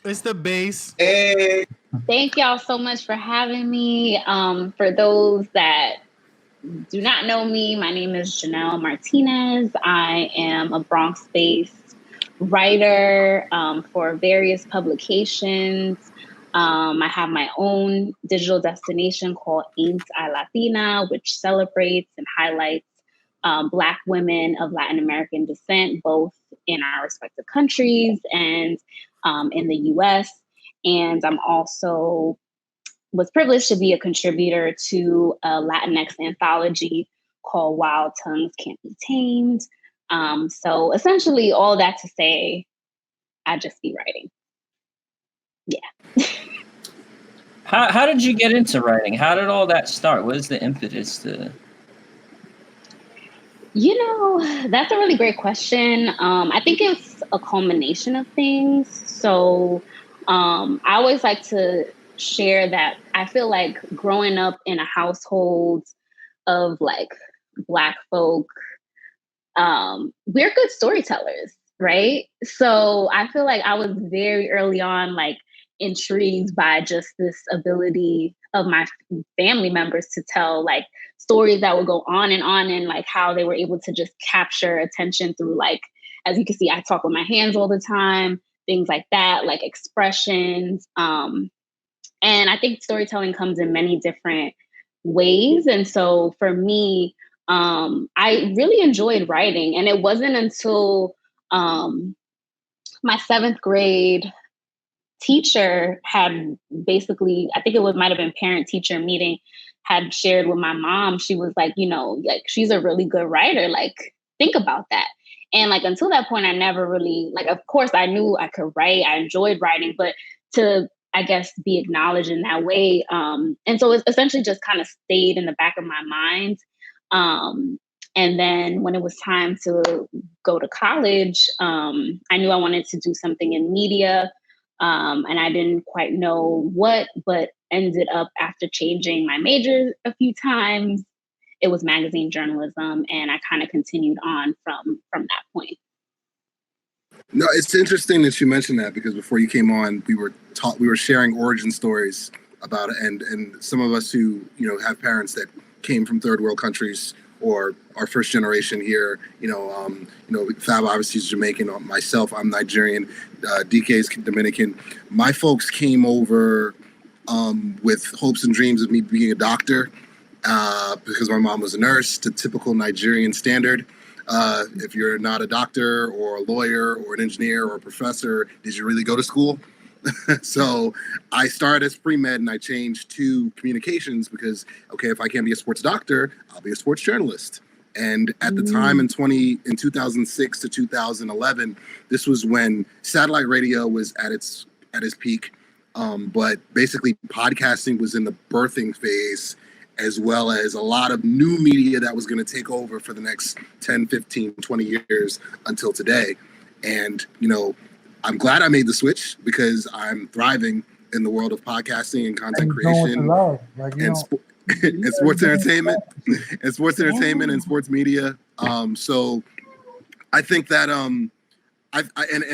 It's the bass. Hey. Thank y'all so much for having me. For those that do not know me, my name is Janel Martinez. I am a Bronx-based writer for various publications. I have my own digital destination called Ain't I Latina, which celebrates and highlights Black women of Latin American descent, both in our respective countries and in the US. And I'm also was privileged to be a contributor to a Latinx anthology called Wild Tongues Can't Be Tamed. So essentially all that to say, I just be writing. Yeah. How did you get into writing? How did all that start? What is the impetus to... You know, that's a really great question. I think it's a culmination of things. So I always like to share that I feel like growing up in a household of like Black folk, we're good storytellers, right? So I feel like I was very early on like intrigued by just this ability of my family members to tell like stories that would go on and like how they were able to just capture attention through like, as you can see, I talk with my hands all the time, things like that, like expressions. And I think storytelling comes in many different ways. And so for me, I really enjoyed writing. And it wasn't until my 7th grade teacher had basically, I think it might have been parent teacher meeting, had shared with my mom. She was like, you know, like she's a really good writer. Like, think about that. And like until that point, I never really, like, of course I knew I could write. I enjoyed writing, but to, I guess, be acknowledged in that way. And so it essentially just kind of stayed in the back of my mind. And then when it was time to go to college, I knew I wanted to do something in media. And I didn't quite know what, but ended up after changing my major a few times, it was magazine journalism. And I kind of continued on from that point. No, it's interesting that you mentioned that because before you came on, we were sharing origin stories about it. And some of us who, you know, have parents that came from third world countries or our first generation here, Fab obviously is Jamaican. Myself, I'm Nigerian. DK is Dominican. My folks came over with hopes and dreams of me being a doctor because my mom was a nurse, to typical Nigerian standard. If you're not a doctor or a lawyer or an engineer or a professor, did you really go to school? So I started as pre-med and I changed to communications because, okay, if I can't be a sports doctor, I'll be a sports journalist. And at the time in 2006 to 2011, this was when satellite radio was at its peak. But basically podcasting was in the birthing phase, as well as a lot of new media that was going to take over for the next 10, 15, 20 years until today. And, you know, I'm glad I made the switch because I'm thriving in the world of podcasting and content creation and sports entertainment and sports media. So I think that and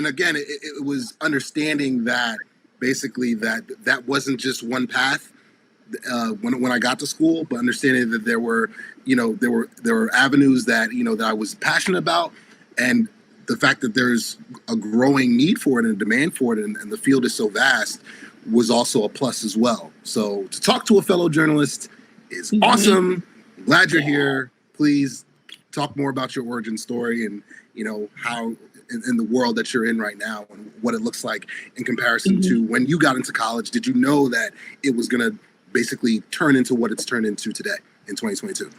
again, it was understanding that basically that wasn't just one path when I got to school, but understanding that there were avenues that that I was passionate about, and the fact that there's a growing need for it and a demand for it, and the field is so vast, was also a plus as well. So to talk to a fellow journalist is awesome. Glad you're here. Please talk more about your origin story and how in the world that you're in right now and what it looks like in comparison to when you got into college. Did you know that it was going to basically turn into what it's turned into today in 2022?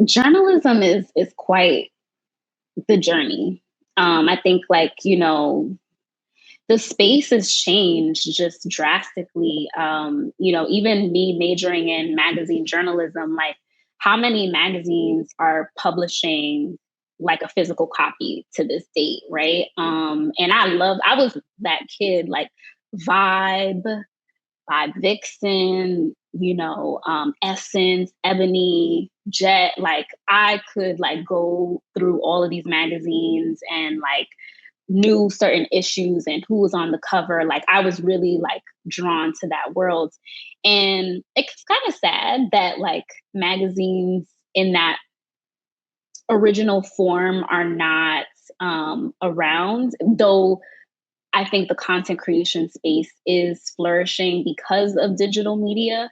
Journalism is quite the journey. I think the space has changed just drastically. Even me majoring in magazine journalism, like how many magazines are publishing like a physical copy to this date, right? And I was that kid, like Vibe Vixen, Essence, Ebony, Jet. Like I could like go through all of these magazines and like knew certain issues and who was on the cover. Like I was really like drawn to that world. And it's kind of sad that like magazines in that original form are not around, though I think the content creation space is flourishing because of digital media.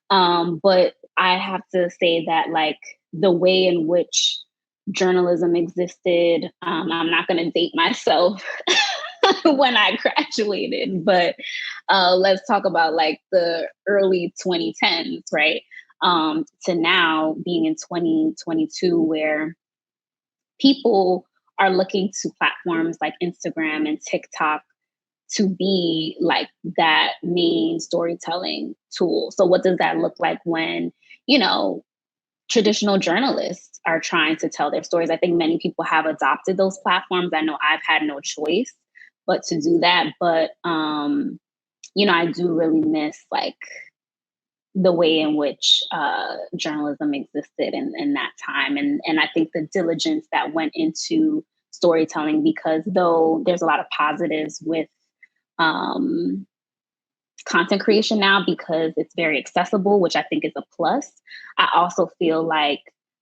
But I have to say that like the way in which journalism existed, I'm not going to date myself when I graduated, but let's talk about like the early 2010s, right? To now being in 2022, where people are looking to platforms like Instagram and TikTok to be like that main storytelling tool. So what does that look like when, you know, traditional journalists are trying to tell their stories? I think many people have adopted those platforms. I know I've had no choice but to do that. But, you know, I do really miss like the way in which journalism existed in that time. And I think the diligence that went into storytelling, because though there's a lot of positives with content creation now because it's very accessible, which I think is a plus, I also feel like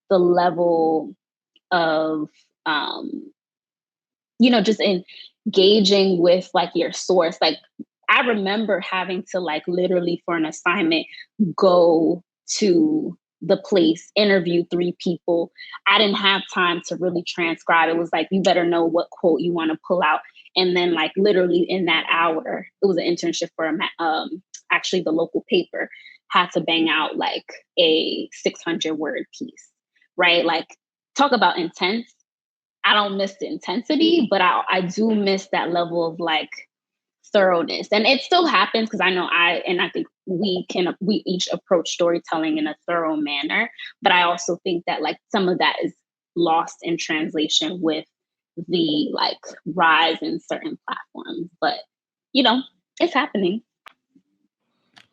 the level of, you know, just engaging with like your source, like I remember having to like literally for an assignment go to the place, interview 3 people. I didn't have time to really transcribe. It was like, you better know what quote you want to pull out. And then like literally in that hour, it was an internship for actually the local paper, had to bang out like a 600 word piece, right? Like talk about intense. I don't miss the intensity, but I do miss that level of like thoroughness. And it still happens because I know I think we each approach storytelling in a thorough manner. But I also think that like some of that is lost in translation with the like rise in certain platforms. But you know, it's happening.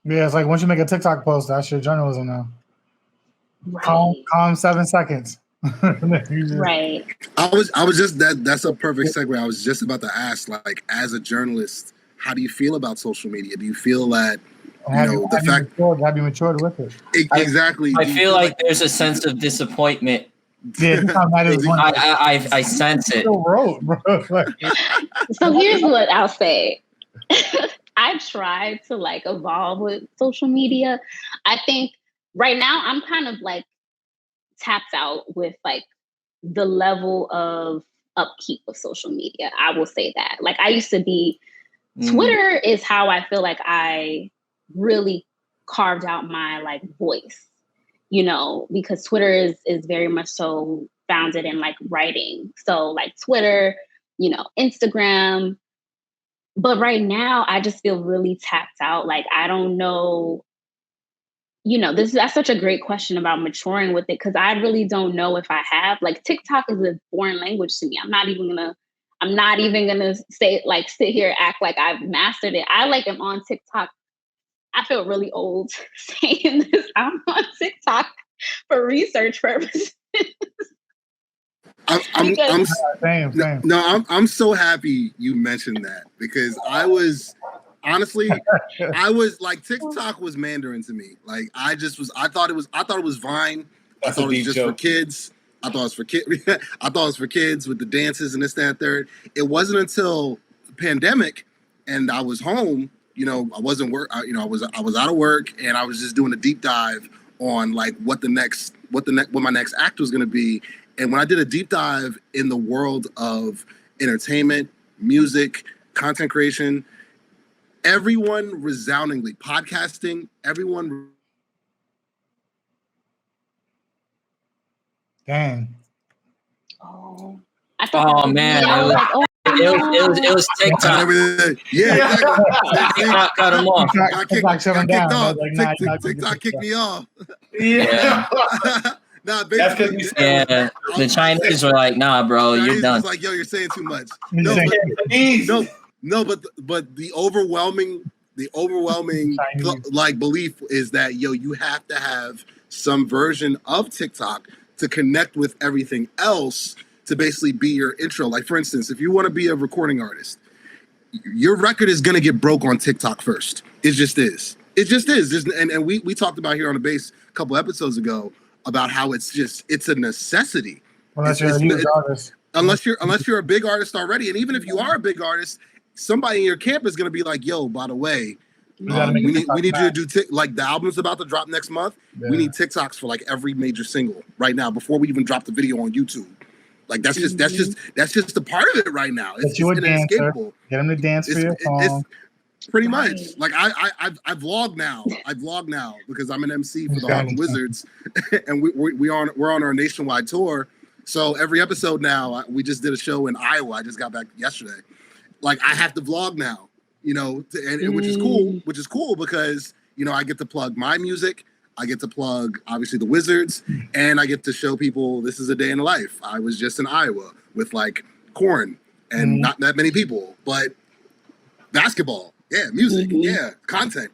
Yeah, it's like once you make a TikTok post, that's your journalism now. Right. Calm 7 seconds. Right. I was just that's a perfect segue. I was just about to ask, like, as a journalist, how do you feel about social media? Do you feel that have you matured with it? Exactly. I feel like there's a sense of disappointment. Yeah, I sense it. So here's what I'll say. I tried to like evolve with social media. I think right now I'm kind of like tapped out with like the level of upkeep of social media. I will say that. Like I used to be, Twitter is how I feel like I really carved out my like voice, you know, because Twitter is very much so founded in like writing. So like Twitter, you know, Instagram. But right now I just feel really tapped out. Like I don't know, you know, that's such a great question about maturing with it, because I really don't know if I have. Like TikTok is a foreign language to me. I'm not even gonna say like sit here act like I've mastered it. I like am on TikTok. I feel really old saying this. I'm on TikTok for research purposes. I'm so happy you mentioned that, because I was honestly, I was like, TikTok was Mandarin to me. Like I thought it was Vine. I thought it was just for kids. I thought it was for kids with the dances and this, that, and third. It wasn't until the pandemic and I was home, you know, I wasn't work, you know, I was out of work, and I was just doing a deep dive on like what my next act was going to be. And when I did a deep dive in the world of entertainment, music, content creation, everyone resoundingly, podcasting, everyone. Dang. Oh, man. It was TikTok. Yeah, exactly. TikTok cut him off. TikTok kicked me off. Yeah. Nah, basically, the Chinese were like, "Nah, bro, you're done." Like, yo, you're saying too much. No, but the overwhelming like belief is that, yo, you have to have some version of TikTok to connect with everything else to basically be your intro. Like, for instance, if you want to be a recording artist, your record is going to get broke on TikTok first. It just is. It just is. And we talked about here on the base a couple episodes ago about how it's a necessity. Unless you're a huge artist. Unless you're a big artist already. And even if you are a big artist, somebody in your camp is going to be like, yo, by the way, we need you to do like the album's about to drop next month. Yeah. We need TikToks for like every major single right now before we even drop the video on YouTube. Like that's just a part of it right now. It's inescapable. Get them to dance for your song. It's pretty much like I vlog now. I vlog now because I'm an MC for the Harlem Wizards, and we're on our nationwide tour. So every episode now, we just did a show in Iowa. I just got back yesterday. Like I have to vlog now, you know, and which is cool because you know I get to plug my music. I get to plug, obviously, the Wizards, and I get to show people this is a day in the life. I was just in Iowa with, like, corn and not that many people, but basketball, music, content.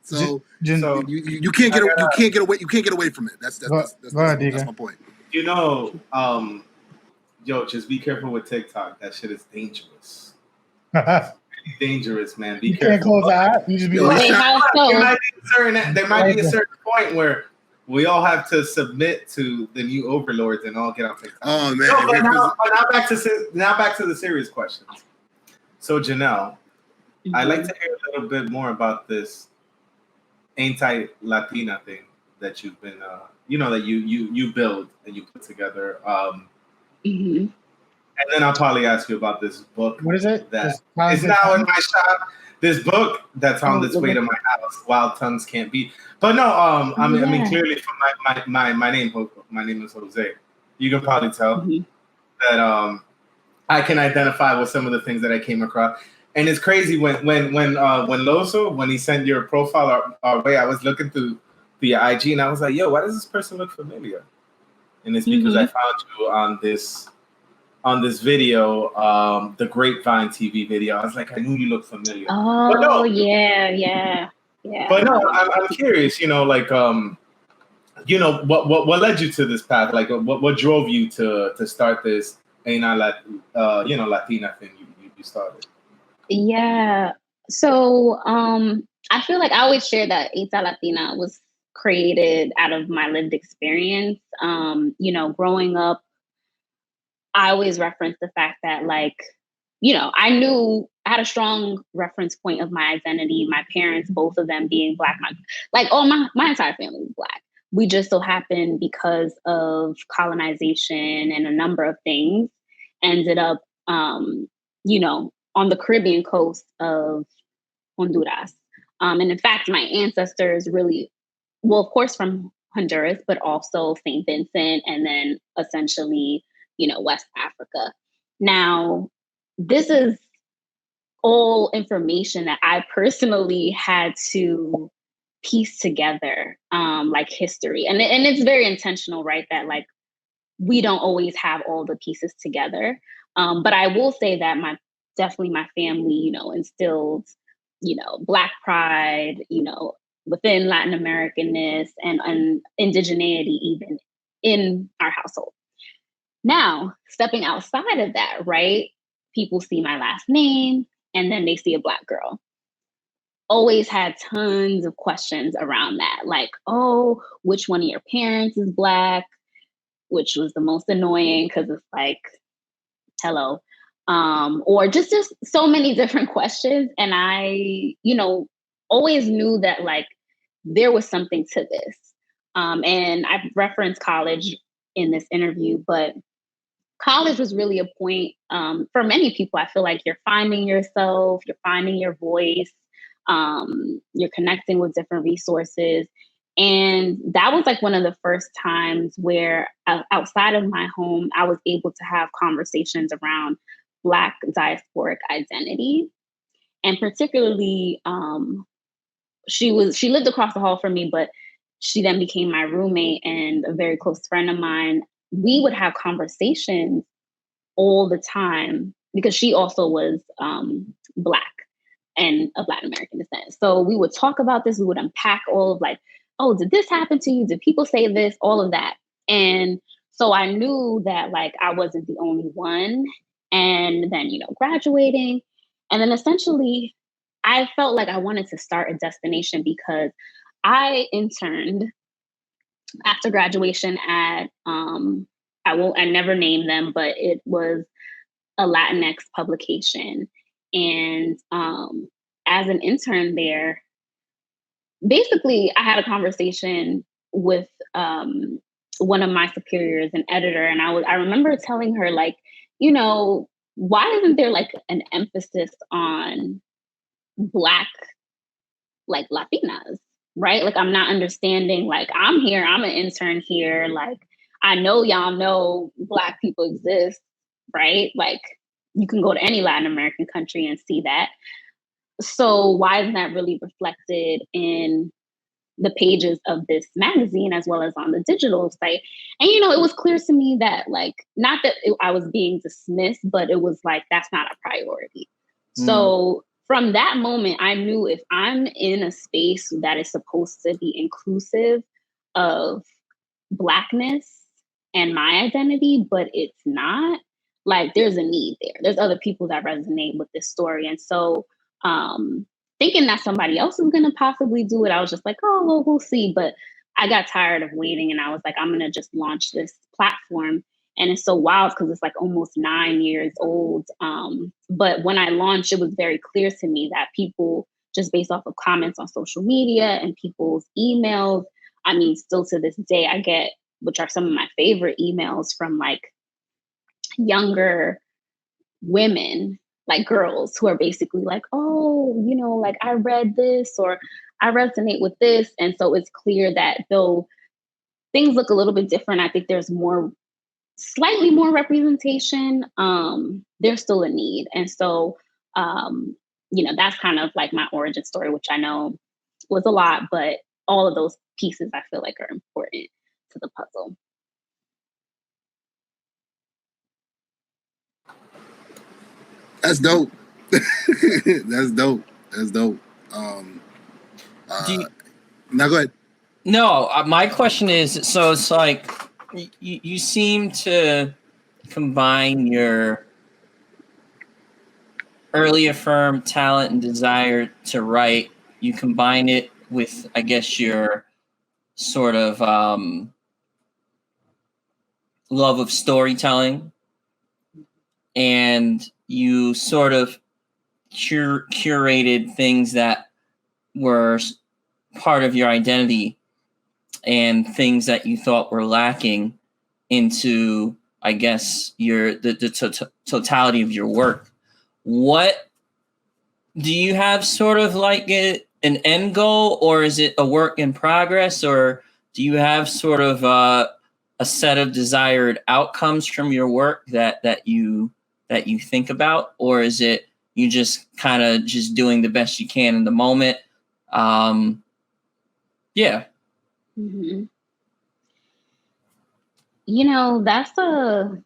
So you can't get away from it. That's my point. You know, just be careful with TikTok. That shit is dangerous. Dangerous, man. Be careful. Can't close the app. You just be like, there might be a certain point where we all have to submit to the new overlords and all get on TikTok. Oh man! No, but now back to the serious questions. So Janelle, I'd like to hear a little bit more about this anti-Latina thing that you've been, that you build and you put together. And then I'll probably ask you about this book. What is it? That is now in my shop. This book that's on its way to my house. Wild Tongues Can't Be. But no, I mean clearly from my name is Jose. You can probably tell that I can identify with some of the things that I came across. And it's crazy when Loso, when he sent your profile our way, I was looking through the IG and I was like, yo, why does this person look familiar? And it's because I found you on this video, the Grapevine TV video. I was like, I knew you looked familiar. Oh, yeah. But no, I'm curious, like, what led you to this path? Like, what drove you to start this Latina thing you started? Yeah. So I feel like I always share that Ain't Latina was created out of my lived experience. Growing up, I always reference the fact that, like, I had a strong reference point of my identity. My parents, both of them being Black, my entire family was Black. We just so happened, because of colonization and a number of things, ended up, on the Caribbean coast of Honduras. And in fact, my ancestors really, well, of course, from Honduras, but also St. Vincent, and then essentially, West Africa. Now, this is all information that I personally had to piece together, like history. And it's very intentional, right? That like, we don't always have all the pieces together. But I will say that definitely my family, instilled, Black pride, within Latin Americanness and indigeneity even in our household. Now, stepping outside of that, right? People see my last name and then they see a Black girl. Always had tons of questions around that. Like, oh, which one of your parents is Black? Which was the most annoying because it's like, hello. Or just so many different questions. And I, always knew that like there was something to this. And I've referenced college in this interview, but college was really a point for many people. I feel like you're finding yourself, you're finding your voice, you're connecting with different resources. And that was like one of the first times where outside of my home, I was able to have conversations around Black diasporic identity. And particularly, she lived across the hall from me, but she then became my roommate and a very close friend of mine. We would have conversations all the time because she also was Black and of Latin American descent. So we would talk about this. We would unpack all of like, oh, did this happen to you? Did people say this? All of that. And So I knew that like I wasn't the only one. And then, you know, graduating. And then essentially I felt like I wanted to start a destination because I interned after graduation at I never named them, but it was a Latinx publication. And as an intern there, basically I had a conversation with one of my superiors, an editor, and I remember telling her, like, you know, why isn't there like an emphasis on Black, like, Latinas, right? Like, I'm not understanding, like, I'm here, I'm an intern here, like, I know y'all know Black people exist, right? Like, you can go to any Latin American country and see that. So why isn't that really reflected in the pages of this magazine as well as on the digital site? And, you know, it was clear to me that, like, not that I was being dismissed, but it was like, that's not a priority. So from that moment, I knew if I'm in a space that is supposed to be inclusive of Blackness and my identity, but it's not, like, there's a need there. There's other people that resonate with this story. And so thinking that somebody else is going to possibly do it, I was just like, oh, well, we'll see. But I got tired of waiting and I was like, I'm going to just launch this platform. And it's so wild because it's like almost 9 years old. But when I launched, it was very clear to me that people, just based off of comments on social media and people's emails, I mean, still to this day, I get, which are some of my favorite emails from like younger women, like girls who are basically like, oh, you know, like I read this or I resonate with this. And so it's clear that though things look a little bit different, I think there's slightly more representation, there's still a need. And so, you know, that's kind of like my origin story, which I know was a lot, but all of those pieces I feel like are important to the puzzle. That's dope. That's dope. That's dope. Now go ahead. No, my question is, so it's like you seem to combine your early affirmed talent and desire to write. You combine it with, I guess, your sort of love of storytelling, and you sort of curated things that were part of your identity and things that you thought were lacking into, I guess, the totality of your work. What do you have sort of like an end goal, or is it a work in progress, or do you have sort of a set of desired outcomes from your work that you think about, or is it you just kind of just doing the best you can in the moment? Yeah. Mm-hmm. You know, that's a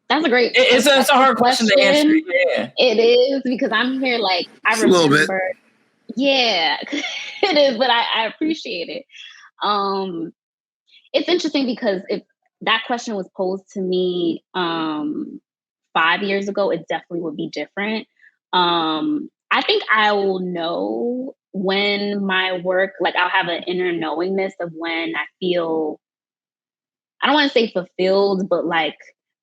great. It's a hard question to answer. Yeah, it is, because I'm here like I remember. A little bit. Yeah, it is, but I appreciate it. It's interesting because if that question was posed to me 5 years ago, it definitely would be different. I think I will know when my work, like I'll have an inner knowingness of when I feel, I don't want to say fulfilled, but like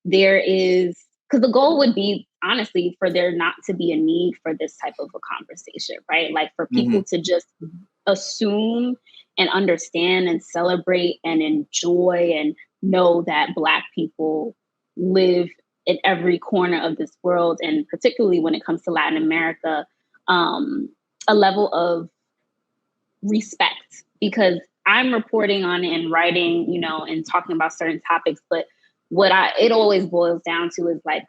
there is, because the goal would be honestly for there not to be a need for this type of a conversation, right? Like for people to just assume and understand and celebrate and enjoy and know that Black people live in every corner of this world, and particularly when it comes to Latin America, a level of respect, because I'm reporting on it and writing, you know, and talking about certain topics, but it always boils down to is like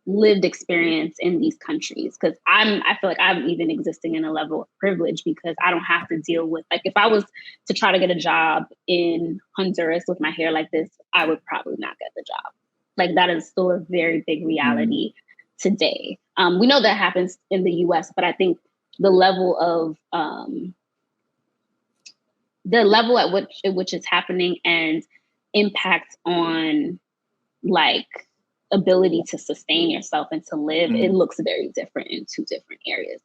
lived experience in these countries. Because I feel like I'm even existing in a level of privilege because I don't have to deal with, like, if I was to try to get a job in Honduras with my hair like this, I would probably not get the job. Like that is still a very big reality today. We know that happens in the US, but I think the level at which it's happening and impact on like ability to sustain yourself and to live, it looks very different in two different areas.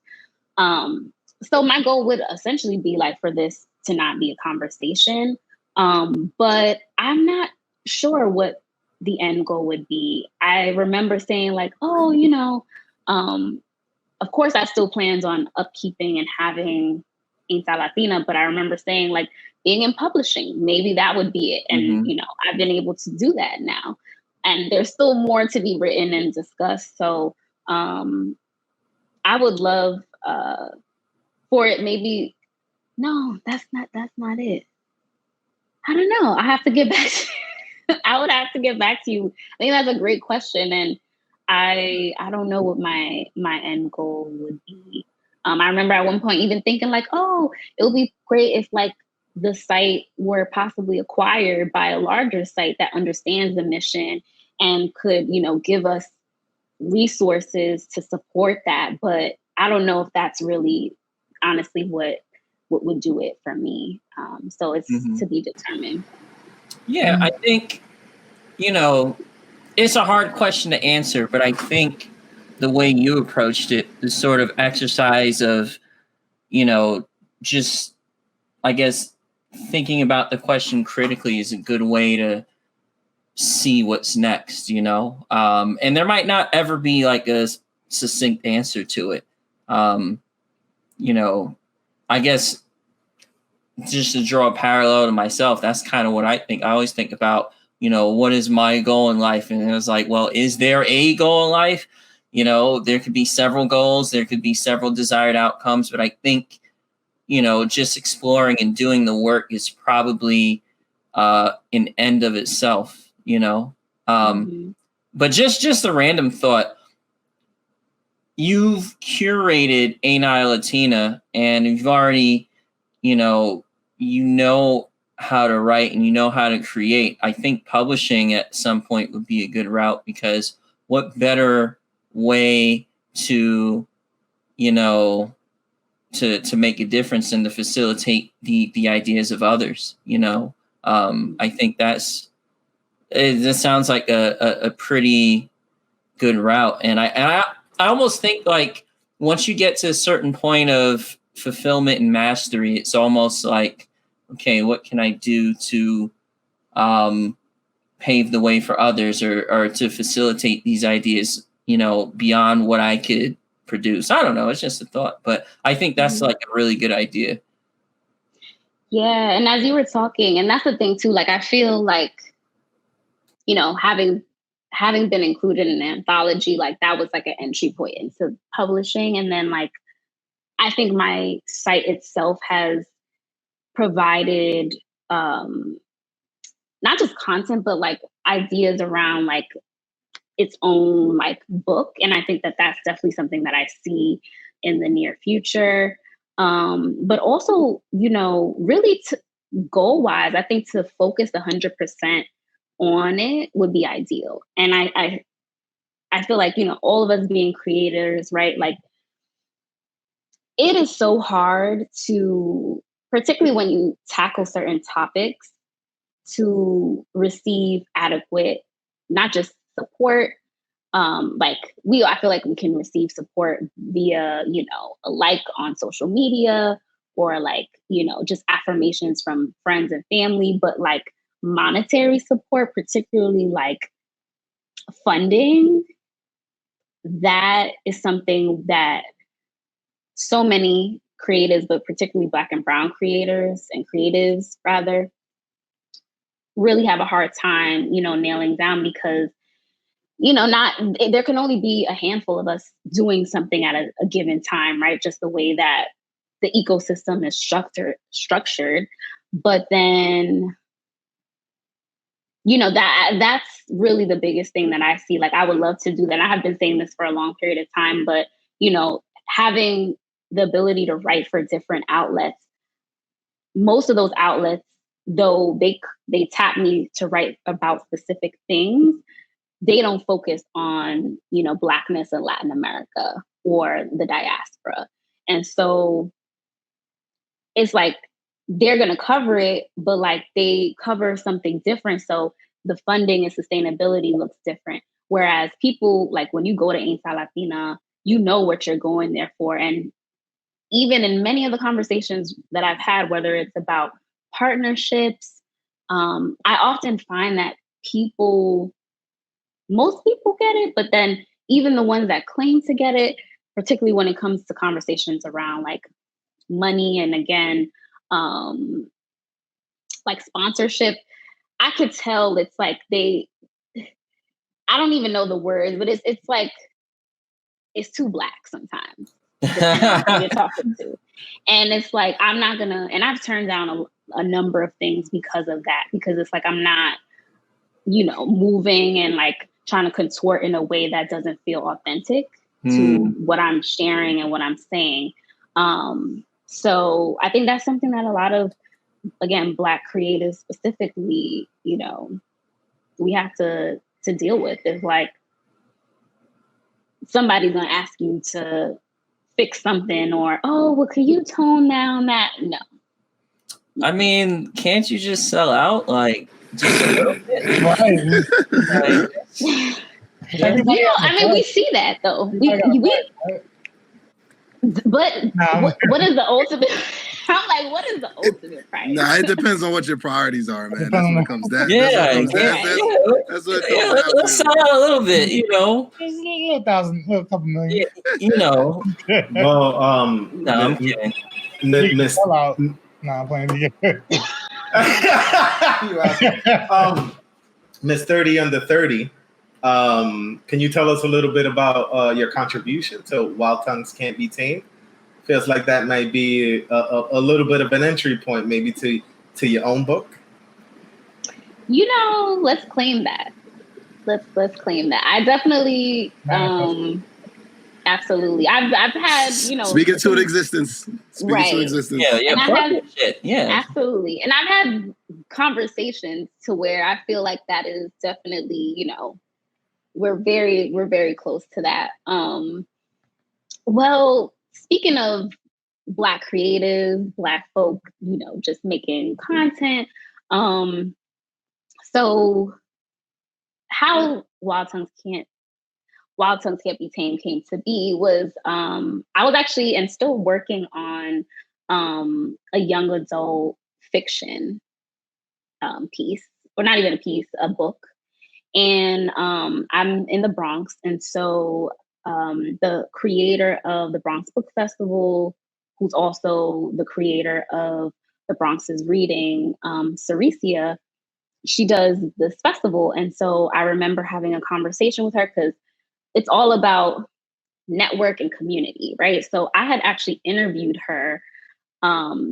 So my goal would essentially be like for this to not be a conversation. But I'm not sure what the end goal would be. I remember saying like, oh, you know, of course I still plans on upkeeping and having Ain't Latina, but I remember saying like being in publishing, maybe that would be it. And, you know, I've been able to do that now. And there's still more to be written and discussed. So I would love for it maybe, no, that's not it. I don't know. I have to get back I would have to get back to you. I think that's a great question. And I don't know what my end goal would be. I remember at one point even thinking like, oh, it would be great if like the site were possibly acquired by a larger site that understands the mission and could, you know, give us resources to support that. But I don't know if that's really honestly what would do it for me. So it's to be determined. Yeah, I think, you know, it's a hard question to answer, but I think the way you approached it, the sort of exercise of, you know, just, I guess, thinking about the question critically is a good way to see what's next, you know? And there might not ever be like a succinct answer to it. You know, I guess just to draw a parallel to myself, that's kind of what I think. I always think about, you know, what is my goal in life? And it was like, well, is there a goal in life? You know, there could be several goals, there could be several desired outcomes, but I think, you know, just exploring and doing the work is probably an end of itself, you know. But just a random thought. You've curated Ain't Latina, and you've already, you know how to write and you know how to create. I think publishing at some point would be a good route, because what better way to, you know, to make a difference than to facilitate the ideas of others, you know? I think this sounds like a pretty good route. And I almost think like once you get to a certain point of fulfillment and mastery, it's almost like, okay, what can I do to pave the way for others or to facilitate these ideas, you know, beyond what I could produce? I don't know. It's just a thought, but I think that's like a really good idea. Yeah. And as you were talking, and that's the thing too, like, I feel like, you know, having been included in an anthology, like that was like an entry point into publishing. And then like, I think my site itself has provided not just content, but like ideas around like its own like book. And I think that that's definitely something that I see in the near future. But also, you know, really goal wise, I think to focus 100% on it would be ideal. And I feel like, you know, all of us being creators, right? Like it is so hard to, particularly when you tackle certain topics, to receive adequate, not just support. I feel like we can receive support via, you know, a like on social media or like, you know, just affirmations from friends and family, but like monetary support, particularly like funding, that is something that so many creatives, but particularly Black and Brown creators and creatives rather, really have a hard time, you know, nailing down, because, you know, there can only be a handful of us doing something at a given time, right? Just the way that the ecosystem is structured. But then, you know, that's really the biggest thing that I see. Like, I would love to do that. And I have been saying this for a long period of time, but, you know, having the ability to write for different outlets, most of those outlets, though they tap me to write about specific things, they don't focus on, you know, Blackness in Latin America or the diaspora. And so it's like they're going to cover it, but like they cover something different. So the funding and sustainability looks different. Whereas people, like when you go to Ainsa Latina, you know what you're going there for. And even in many of the conversations that I've had, whether it's about partnerships, I often find that most people get it, but then even the ones that claim to get it, particularly when it comes to conversations around like money and again, like sponsorship, I could tell it's like I don't even know the words, but it's like, it's too Black sometimes, depending on who you're talking to. And it's like, I'm not gonna, and I've turned down a number of things because of that, because it's like, I'm not, moving and like trying to contort in a way that doesn't feel authentic to what I'm sharing and what I'm saying. So I think that's something that a lot of, again, Black creatives specifically, we have to deal with. Is like, somebody's gonna ask you to fix something, or, oh, well, could you tone down that? No. I mean, can't you just sell out? Like, just a little bit. Right. I mean, we see that though. But what is the ultimate? I'm like, what is the ultimate price? Nah, it depends on what your priorities are, man. That's what it comes down. That's what it comes down. Let's sell out a little bit, a couple million. Well, no, I'm kidding. I'm playing. Miss 30 Under 30. Can you tell us a little bit about your contribution to Wild Tongues Can't Be Tamed? Feels like that might be a little bit of an entry point, maybe to your own book. Let's claim that. Let's claim that. I definitely, absolutely. I've had, speak it to existence. Speak it to existence. Yeah. Absolutely. And I've had conversations to where I feel like that is definitely, we're very close to that. Well, speaking of Black creatives, Black folk, just making content. So how Wild Tongues Can't Be Tamed came to be was I was actually and still working on a young adult fiction piece, or not even a piece, a book. And I'm in the Bronx. And so the creator of the Bronx Book Festival, who's also the creator of the Bronx's Reading, Cericia, she does this festival. And so I remember having a conversation with her because it's all about network and community, right? So I had actually interviewed her, I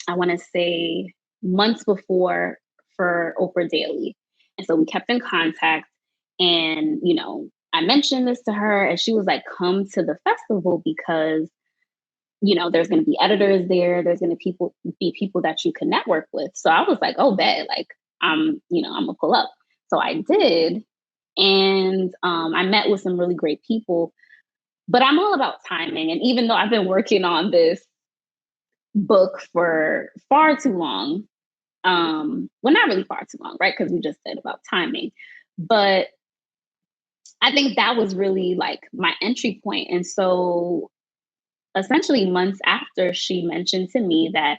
want to say months before, for Oprah Daily. And so we kept in contact, and, I mentioned this to her, and she was like, come to the festival because, there's going to be editors there. There's going to be people that you can network with. So I was like, oh, bet, like, I'm gonna pull up. So I did. And I met with some really great people, but I'm all about timing. And even though I've been working on this book for far too long, well, not really far too long, right? Because we just said about timing, but I think that was really like my entry point. And so essentially months after, she mentioned to me that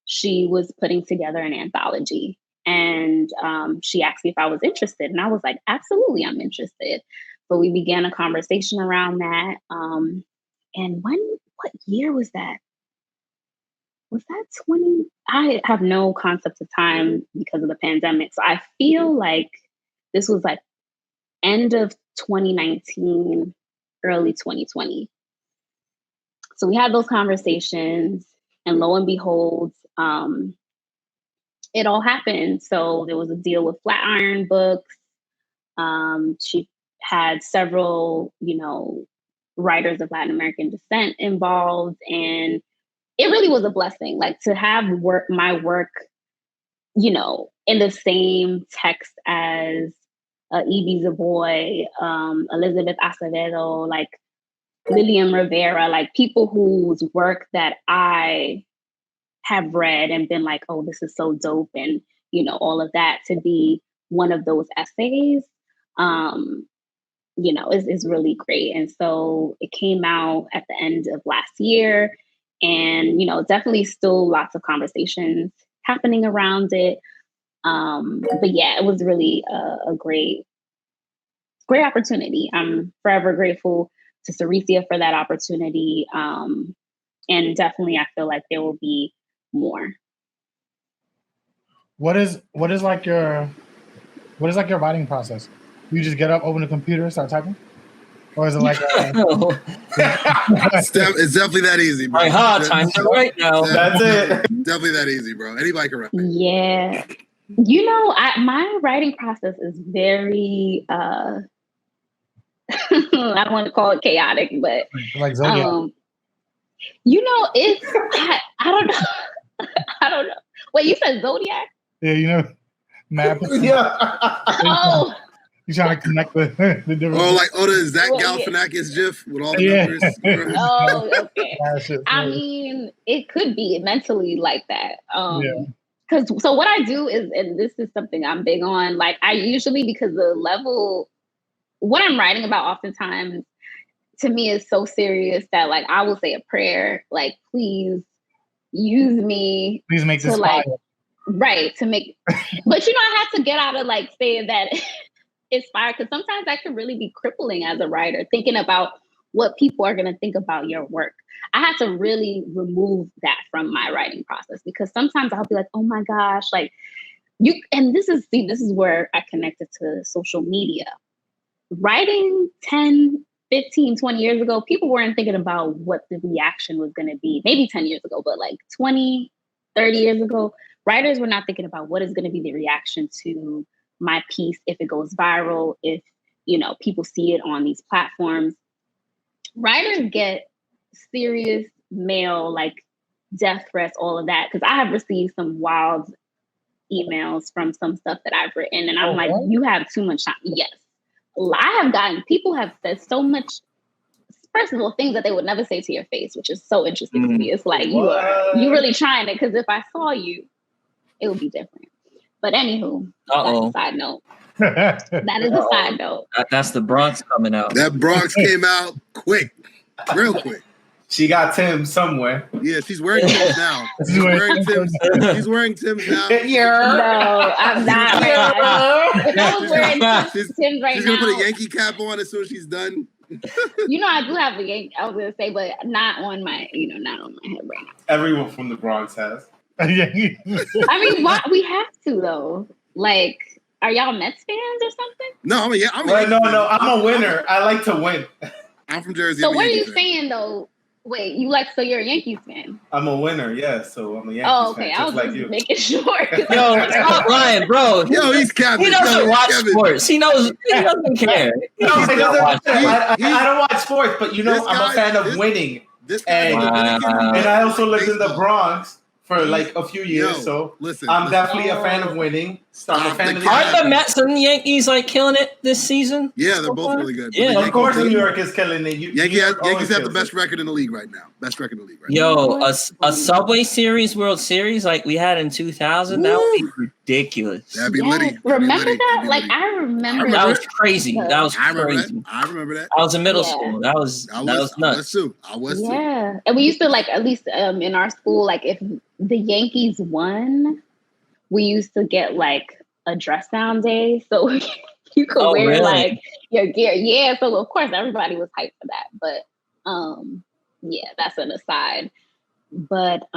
she was putting together an anthology. And she asked me if I was interested. And I was like, absolutely, I'm interested. But we began a conversation around that. And what year was that? Was that 20? I have no concept of time because of the pandemic. So I feel like this was like end of 2019, early 2020. So we had those conversations, and lo and behold, it all happened. So there was a deal with Flatiron Books. She had several, writers of Latin American descent involved, and it really was a blessing, like to have my work, in the same text as Evie Zaboy, Elizabeth Acevedo, like Lillian Rivera, like people whose work that I have read and been like, oh, this is so dope, and you know, all of that, to be one of those essays, you know, is really great. And so it came out at the end of last year, and you know, definitely still lots of conversations happening around it. But yeah, it was really a great opportunity. I'm forever grateful to Saricia for that opportunity. And definitely I feel like there will be more. What is like your writing process? You just get up, open the computer, start typing? Or is it like it's definitely that easy, bro. Time to write now. That's it. Definitely that ezy, bro. Anybody can write. Yeah. You know, my writing process is very I don't want to call it chaotic, but like Zodiac? You know, it's I don't know. I don't know. Wait, you said Zodiac? Yeah, you know, map. Yeah. Oh, you trying to connect the different. Oh, like is that Well, Galifianakis GIF with all the numbers? oh, okay. Shit, I mean, it could be mentally like that. Yeah. Because so what I do is, and this is something I'm big on, like I usually, because the level, what I'm writing about oftentimes to me is so serious that like I will say a prayer, like, please use me. Please make this like fire. Right, to make, but you know, I have to get out of like saying that it's fire, because sometimes that can really be crippling as a writer, thinking about what people are going to think about your work. I have to really remove that from my writing process, because sometimes I'll be like, oh my gosh, like and this is where I connected to social media. Writing 10, 15, 20 years ago, people weren't thinking about what the reaction was going to be. Maybe 10 years ago, but like 20, 30 years ago, writers were not thinking about what is going to be the reaction to my piece if it goes viral, if, you know, people see it on these platforms. Writers get serious mail, like death threats, all of that, because I have received some wild emails from some stuff that I've written, and I'm like, you have too much time. Yes. People have said so much, first of all, things that they would never say to your face, which is so interesting to me. It's like, you really trying it, because if I saw you, it would be different. But anywho, that's a side note. That is a side note. That's the Bronx coming out. That Bronx came out quick, real quick. She got Tim somewhere. Yeah, she's wearing Tim's now. She's wearing Tim's now. No, I'm not. If I was wearing Tim's right now, she's gonna put a Yankee cap on as soon as she's done. You know, I do have a Yankee. I was gonna say, but not on my head right now. Everyone from the Bronx has. I mean, we have to though. Like, are y'all Mets fans or something? No, I'm a winner. I like to win. I'm from Jersey. So what are you saying though? Wait, so you're a Yankees fan? I'm a winner, yeah. So I'm a Yankees fan. Oh, okay. I was like just you. making sure. Yo, stop lying, bro. Yo, he's Kevin. He doesn't watch sports. He doesn't care. I don't watch sports, but you know, I'm a fan of winning. And I also lived in the Bronx for like a few years, so I'm definitely a fan of winning. I'm a fan of Aren't the Mets and the Yankees like killing it this season? Yeah, they're both really good. Yeah, of course, New York is killing it. Yankees have the best record in the league right now. Yo, a Subway Series World Series like we had in 2000, that would be ridiculous. That'd be litty. Remember that? Like, I remember. That was crazy. That was crazy. I remember that. I was in middle school. That was nuts. I was too. Yeah, and we used to, like, at least in our school, like if the Yankees won, we used to get like a dress down day, so you could wear like your gear. Yeah, so of course everybody was hyped for that. But yeah, that's an aside. But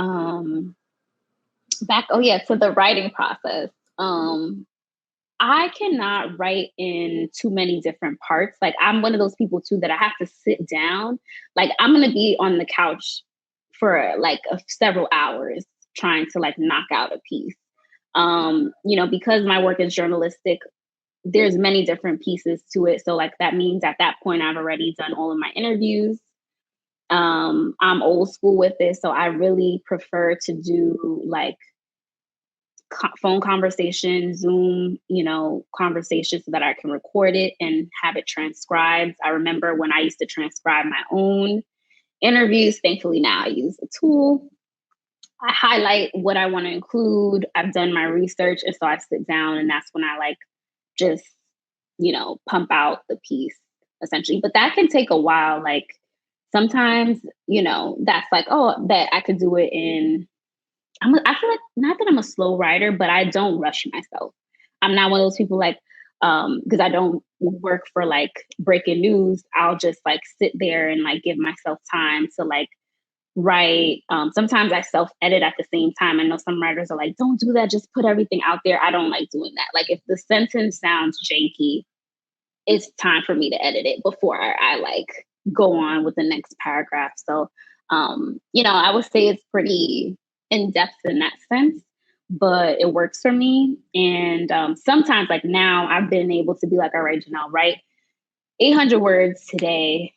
back to the writing process. I cannot write in too many different parts. Like, I'm one of those people too that I have to sit down. Like, I'm gonna be on the couch for like several hours trying to like knock out a piece. You know, because my work is journalistic, there's many different pieces to it. So like that means at that point I've already done all of my interviews. I'm old school with this, so I really prefer to do like phone conversations, Zoom, you know, conversations so that I can record it and have it transcribed. I remember when I used to transcribe my own interviews. Thankfully now I use a tool. I highlight what I want to include. I've done my research, and so I sit down, and that's when I like just, pump out the piece essentially. But that can take a while. Like sometimes, that's like, oh, that I could do it in. I feel like not that I'm a slow writer, but I don't rush myself. I'm not one of those people like, because I don't work for like breaking news. I'll just like sit there and like give myself time to like write. Sometimes I self-edit at the same time. I know some writers are like, don't do that, just put everything out there. I don't like doing that. Like if the sentence sounds janky, it's time for me to edit it before I like go on with the next paragraph. So, I would say it's pretty in-depth in that sense, but it works for me. And sometimes like now I've been able to be like, all right, Janel, write 800 words today.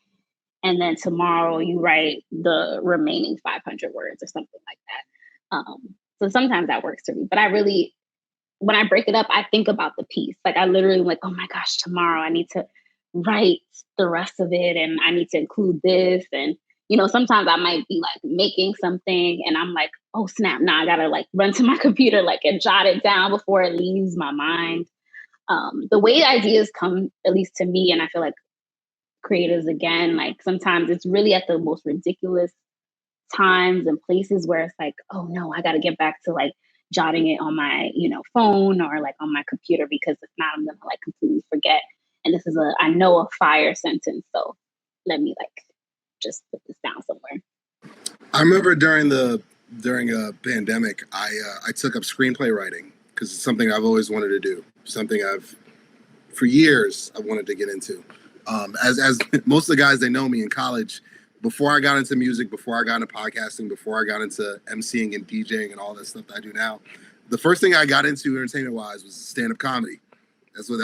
And then tomorrow you write the remaining 500 words or something like that. So sometimes that works for me. But when I break it up, I think about the piece. Like I literally like, oh my gosh, tomorrow I need to write the rest of it and I need to include this. And, sometimes I might be like making something and I'm like, oh snap, now I gotta like run to my computer like and jot it down before it leaves my mind. The way ideas come, at least to me, and I feel like creatives again, like sometimes it's really at the most ridiculous times and places where it's like, oh no, I got to get back to like jotting it on my, phone or like on my computer, because if not, I'm going to like completely forget. And this is I know a fire sentence. So let me like just put this down somewhere. I remember during a pandemic, I took up screenplay writing because it's something I've always wanted to do. Something for years, I wanted to get into. As most of the guys, they know me in college, before I got into music, before I got into podcasting, before I got into MCing and DJing and all that stuff that I do now, the first thing I got into entertainment-wise was stand-up comedy. That's what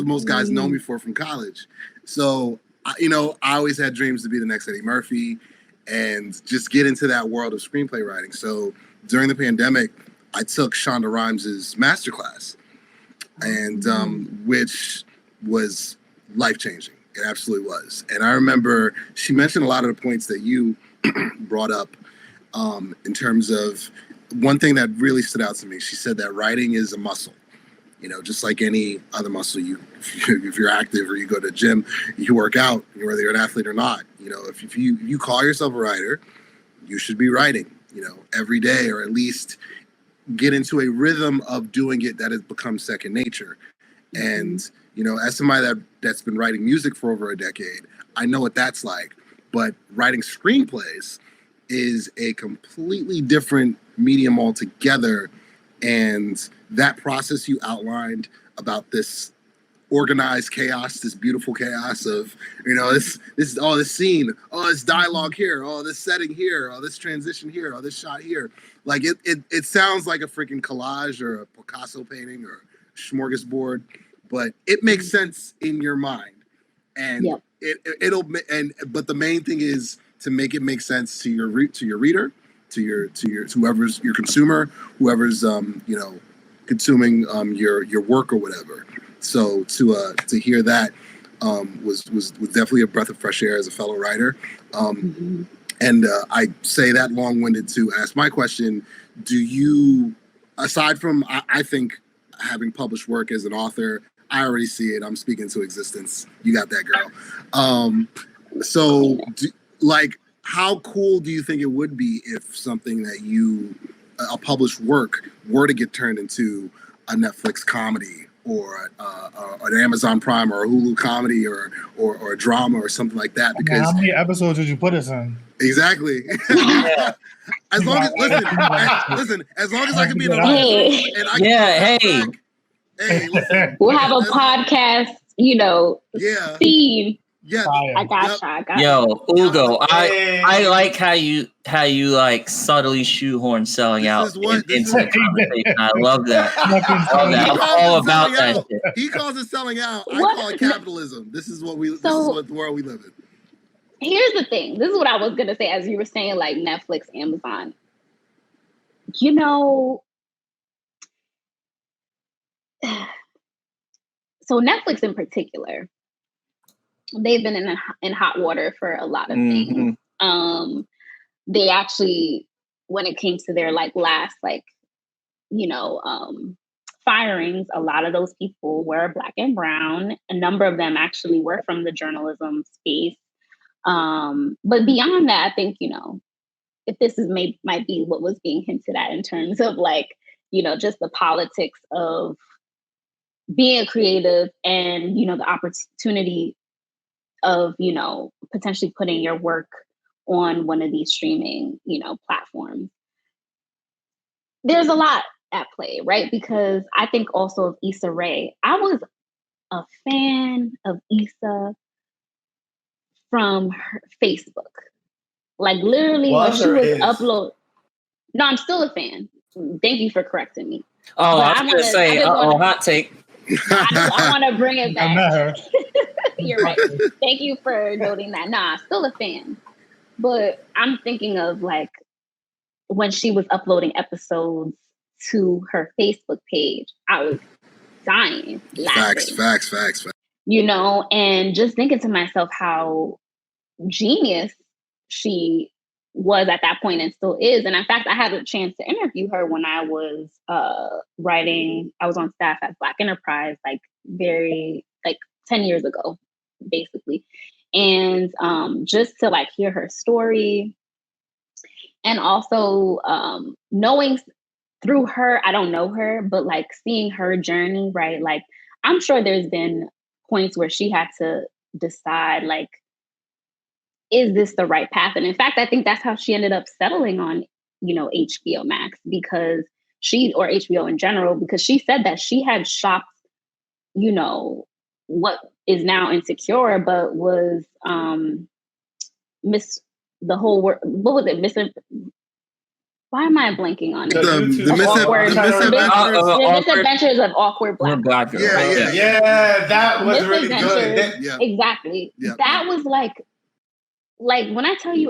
most guys know me for from college. So, I always had dreams to be the next Eddie Murphy and just get into that world of screenplay writing. So during the pandemic, I took Shonda Rhimes' masterclass, and which was life-changing. It absolutely was. And I remember she mentioned a lot of the points that you brought up in terms of one thing that really stood out to me. She said that writing is a muscle, just like any other muscle. If you're active or you go to the gym, you work out, whether you're an athlete or not. If you call yourself a writer, you should be writing, every day, or at least get into a rhythm of doing it that has become second nature. And as somebody that's been writing music for over a decade, I know what that's like. But writing screenplays is a completely different medium altogether. And that process you outlined about this organized chaos, this beautiful chaos of, this scene, this dialogue here, this setting here, this transition here, this shot here. Like it sounds like a freaking collage or a Picasso painting or a smorgasbord, but it makes sense in your mind. And but the main thing is to make it make sense to your reader, to whoever's your consumer, whoever's consuming your work or whatever. So to hear that was definitely a breath of fresh air as a fellow writer. And I say that long-winded to ask my question: do you, aside from I think having published work as an author, I already see it. I'm speaking to existence. You got that, girl. How cool do you think it would be if something that a published work were to get turned into a Netflix comedy or an Amazon Prime or a Hulu comedy or a drama or something like that? Because how many episodes did you put us in? Exactly. As long as as long as I can be in the room and I can listen. We'll have a podcast, theme. Yeah, I got you. Yo, Ugo, I like how you like subtly shoehorn selling out into the conversation. I love that. I'm all about that shit. He calls it selling out. I call it capitalism. This is what the world we live in. Here's the thing. This is what I was gonna say as you were saying, like Netflix, Amazon. So Netflix in particular, they've been in hot water for a lot of things. They actually when it came to their like last like, you know, firings, a lot of those people were Black and brown. A number of them actually were from the journalism space. But beyond that, I think, you know, if this is might be what was being hinted at in terms of like, you know, just the politics of being a creative and, you know, the opportunity of, you know, potentially putting your work on one of these streaming, you know, platforms. There's a lot at play, right? Because I think also of Issa Rae. I was a fan of Issa from her Facebook. Like literally when she was upload. No, I'm still a fan. Thank you for correcting me. Oh, But I was going to say, hot take. I want to bring it back. You're right. Thank you for noting that. Nah, still a fan. But I'm thinking of like when she was uploading episodes to her Facebook page, I was dying laughing. Facts. You know, and just thinking to myself how genius she was at that point and still is. And in fact, I had a chance to interview her when I was writing. I was on staff at Black Enterprise, like 10 years ago, basically. And just to like hear her story and also knowing through her, I don't know her, but like seeing her journey, right? Like, I'm sure there's been points where she had to decide, like, is this the right path? And in fact, I think that's how she ended up settling on, you know, HBO Max or HBO in general, because she said that she had shopped, you know, what is now Insecure, but was the whole word. What was it? Why am I blanking on it? The Misadventures of Awkward Black Girl. Yeah, that was really good. Exactly. Yeah. That was like when I tell you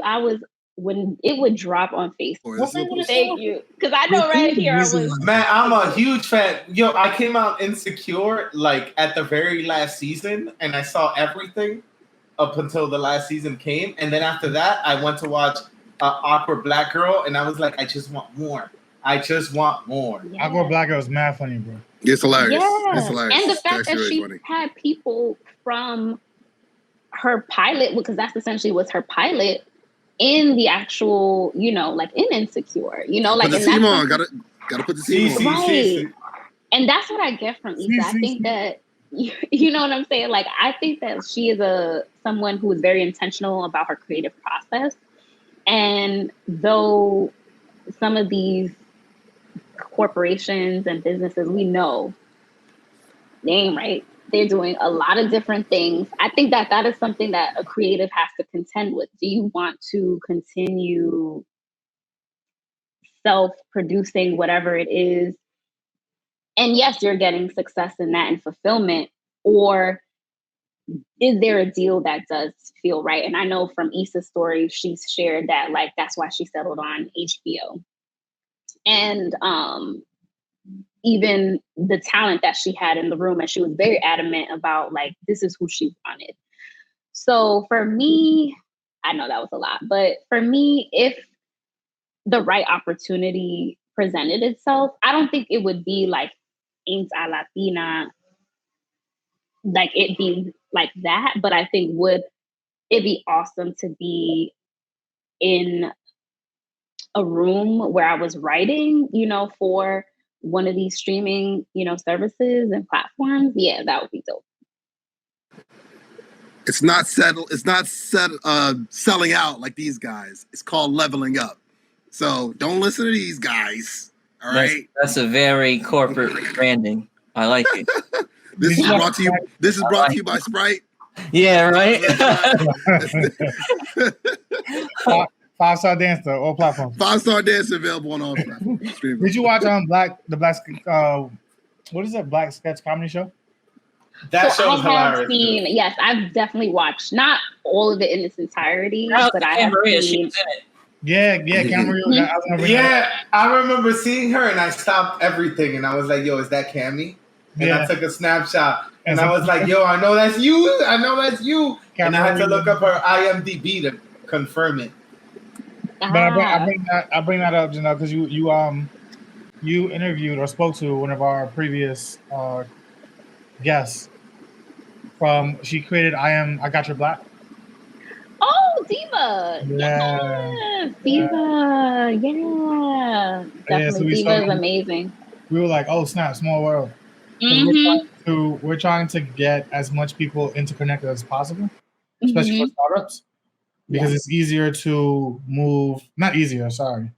when it would drop on Facebook. Thank you. Because I know right here I was. Man, I'm a huge fan. Yo, I came out Insecure like at the very last season, and I saw everything up until the last season came, and then after that, I went to watch Awkward Black Girl, and I was like, I just want more. Yeah. Awkward Black Girl is mad funny, bro. It's hilarious. Yeah. It's hilarious. And the fact that she funny. had people from her pilot, because that's essentially was her pilot, in the actual, you know, like in Insecure, you know, like put the team on. Gotta put the team on. Right. And that's what I get from Issa. I think that you know what I'm saying? Like, I think that she is someone who is very intentional about her creative process. And though some of these corporations and businesses, we know they ain't right. They're doing a lot of different things. I think that is something that a creative has to contend with. Do you want to continue self-producing whatever it is? And yes, you're getting success in that and fulfillment. Or is there a deal that does feel right? And I know from Issa's story, she's shared that like that's why she settled on HBO. And even the talent that she had in the room, and she was very adamant about like this is who she wanted. So for me, I know that was a lot, but for me, if the right opportunity presented itself, I don't think it would be like Ain't a Latina, like it be like that, but I think would it be awesome to be in a room where I was writing, you know, for one of these streaming, you know, services and platforms. Yeah, that would be dope. It's not selling out like these guys. It's called leveling up. So don't listen to these guys. All right. That's a very corporate branding. I like it. This is brought to you by Sprite. Yeah, right. 5-Star Dancer, all platforms. 5-Star Dancer available on all platforms. Did you watch what is it? Black Sketch Comedy Show? That show is hilarious. Yes, I've definitely watched not all of it in its entirety, but I have seen. Yeah, Cameron. I remember seeing her, and I stopped everything, and I was like, "Yo, is that Cammy?" And I took a snapshot, and I was like, "Yo, I know that's you. Cameron, and I had to look up her IMDb to confirm it. But I bring that up, Janelle, because you interviewed or spoke to one of our previous guests she created I Got Your Black. Oh, Diva. Yeah. Yes, Diva. Yeah. Definitely. So Diva is amazing. We were like, oh snap, small world. We're trying to get as much people interconnected as possible, especially for startups, because it's easier to move. Not easier, sorry.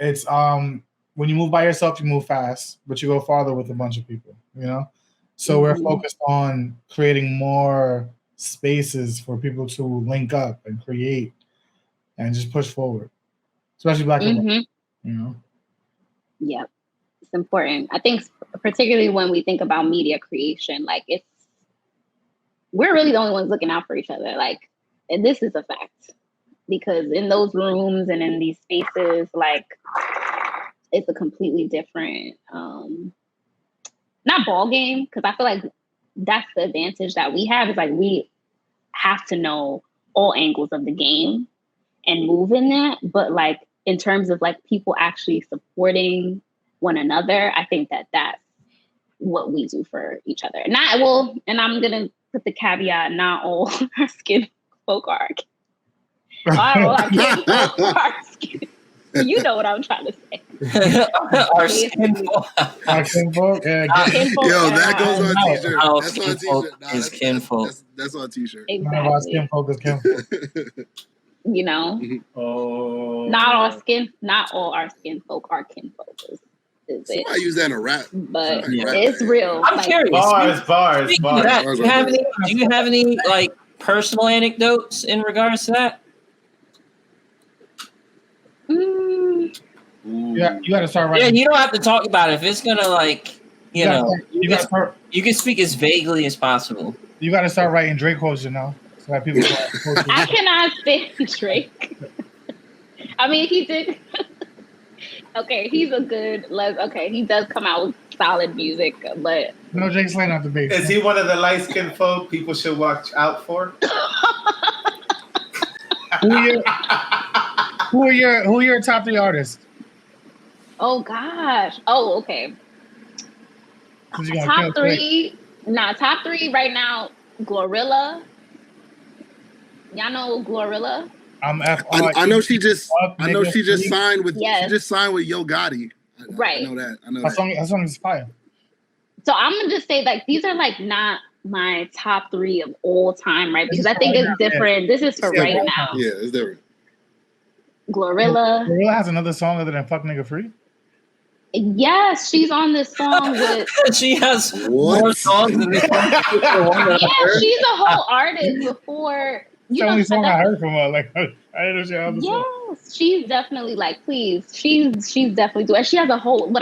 It's when you move by yourself, you move fast, but you go farther with a bunch of people. So we're focused on creating more spaces for people to link up and create and just push forward, especially Black people. Yep. It's important. I think particularly when we think about media creation, like we're really the only ones looking out for each other. Like, and this is a fact, because in those rooms and in these spaces, like, it's a completely different, not ball game, because I feel like that's the advantage that we have, is like we have to know all angles of the game and move in that. But like in terms of like people actually supporting one another, I think that that's what we do for each other. And I'm gonna put the caveat: not all our skin folk are. Not all our skin folk are skin. You know what I'm trying to say. Our skin folk. Our skin folk. Yeah. Yo, that goes on a t-shirt. Our That's on a t-shirt. Is kinfolk. That's on a t-shirt. Exactly. None of our skin folk is kinfolk. Not all our skin folk are kinfolk. Is it? Somebody use that in a rap. But it's real. I'm curious. Bars. Do you have any like personal anecdotes in regards to that? Yeah, you got to start writing. Yeah, you don't have to talk about it if it's gonna like you can speak as vaguely as possible. You got to start writing Drake quotes, so that people. I cannot stand Drake. I mean, he did. Okay, he's a good. Okay, he does come out with solid music, but no, Drake's laying out the base. Is he one of the light skinned folk people should watch out for? Who are your top 3 artists? Oh gosh. Oh, okay. Top 3. Top 3 right now. Glorilla. Y'all know Glorilla? I know she just signed with Yo Gotti. Right. I know that. That song is fire. So I'm gonna just say like these are like not my top 3 of all time, right? Because I think it's different. Yeah. This is for right now. Yeah, it's different. Glorilla. Glorilla has another song other than Fuck Nigga Free? Yes, she's on this song with. She has more songs than this one. Yeah, she's a whole artist before. It's the only song I heard from her. Like, I didn't know she had the song. Yes, she's definitely like, please. She's definitely doing. She has a whole.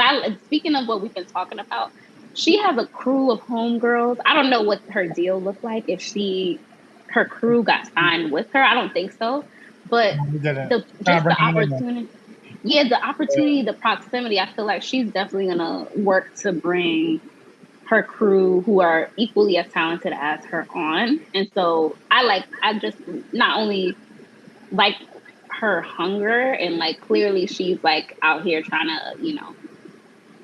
Speaking of what we've been talking about, she has a crew of homegirls. I don't know what her deal looked like if her crew got signed with her. I don't think so. But the opportunity. Yeah, the opportunity, the proximity, I feel like she's definitely going to work to bring her crew who are equally as talented as her on. And so I just not only like her hunger and like clearly she's like out here trying to,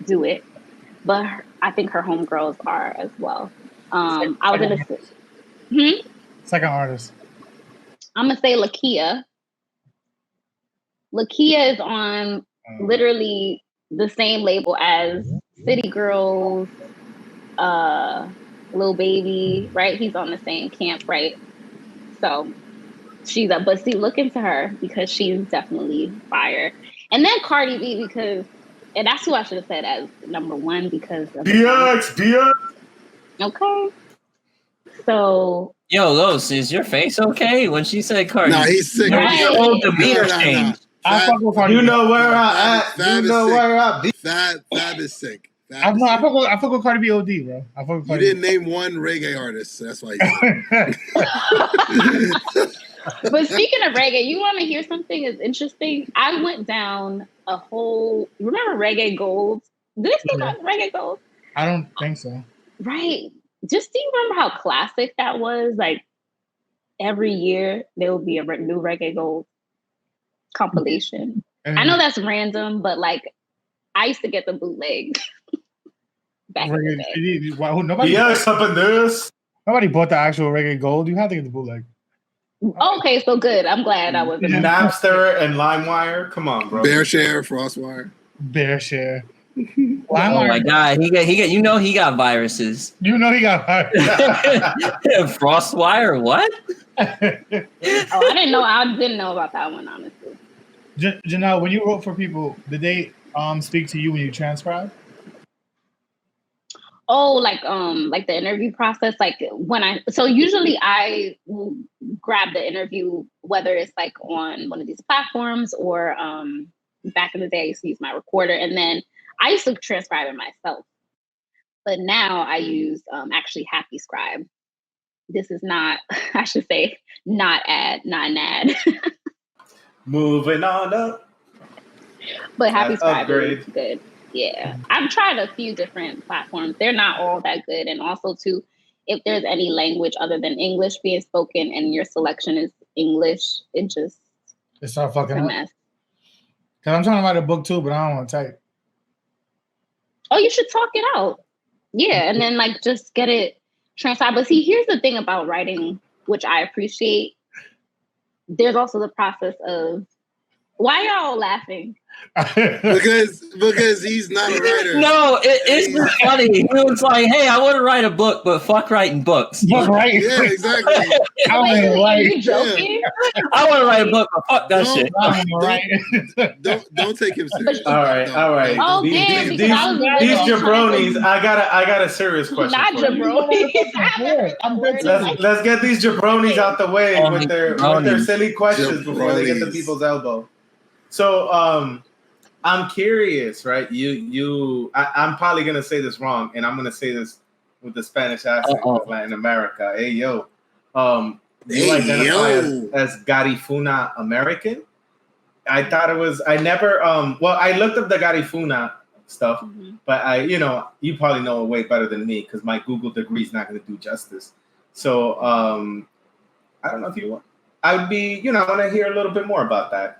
do it. But I think her homegirls are as well. I was going to say, second artist. I'm going to say Lakia. Lakia is on literally the same label as City Girls, Lil Baby, right? He's on the same camp, right? So she's up, but see, look into her because she's definitely fire. And then Cardi B and that's who I should have said as number 1 because of DX. Okay. So. Yo, Los, is your face okay when she said Cardi? Nah, he's sick. Right. Your whole demeanor changed. I fuck with Cardi. You know where I'm at. Fab is sick. I fuck with Cardi B OD, bro. I fuck with Cardi. You didn't name one reggae artist, so that's why. But speaking of reggae, you want to hear something that's interesting? I went down a whole. Remember Reggae Gold? Did they still have Reggae Gold? I don't think so. Right. Just do you remember how classic that was? Like every year there will be a new Reggae Gold. compilation. I know that's random, but like I used to get the bootleg back in the day. Nobody bought the actual reggae gold. You have to get the bootleg. Okay, so good. I'm glad I wasn't. Napster and LimeWire. Come on, bro. BearShare, FrostWire. BearShare. Oh my God, he got. He got viruses. You know he got viruses. FrostWire, what? I didn't know about that one, honestly. Janelle, when you wrote for people, did they speak to you when you transcribe? Oh, like the interview process, so usually I will grab the interview, whether it's like on one of these platforms or back in the day I used to use my recorder, and then I used to transcribe it myself. But now I use actually Happy Scribe. This is not, I should say, not an ad. Moving on up. But Happy Scribe is good. Yeah, I've tried a few different platforms. They're not all that good. And also, too, if there's any language other than English being spoken and your selection is English, it's not fucking a mess. Because I'm trying to write a book, too, but I don't want to type. Oh, you should talk it out. Yeah, and then, just get it transcribed. But see, here's the thing about writing, which I appreciate. There's also the process of, why y'all laughing? because he's not a writer. No, it's funny. He was like, "Hey, I want to write a book, but fuck writing books." Fuck writing. Yeah, exactly. Are you joking? I want to write a book, but fuck that shit. Don't take him serious. All right. Oh, these jabronis. I got a serious question. Not jabronis. Let's get these jabronis out the way with their silly questions before they get to people's elbow. So I'm curious, right? I'm probably gonna say this wrong, and I'm gonna say this with the Spanish accent of Latin America. Hey yo, you identify as Garifuna American? I thought it was. I never. I looked up the Garifuna stuff, but you probably know it way better than me because my Google degree is not gonna do justice. So I don't know if you want. I would be. I want to hear a little bit more about that.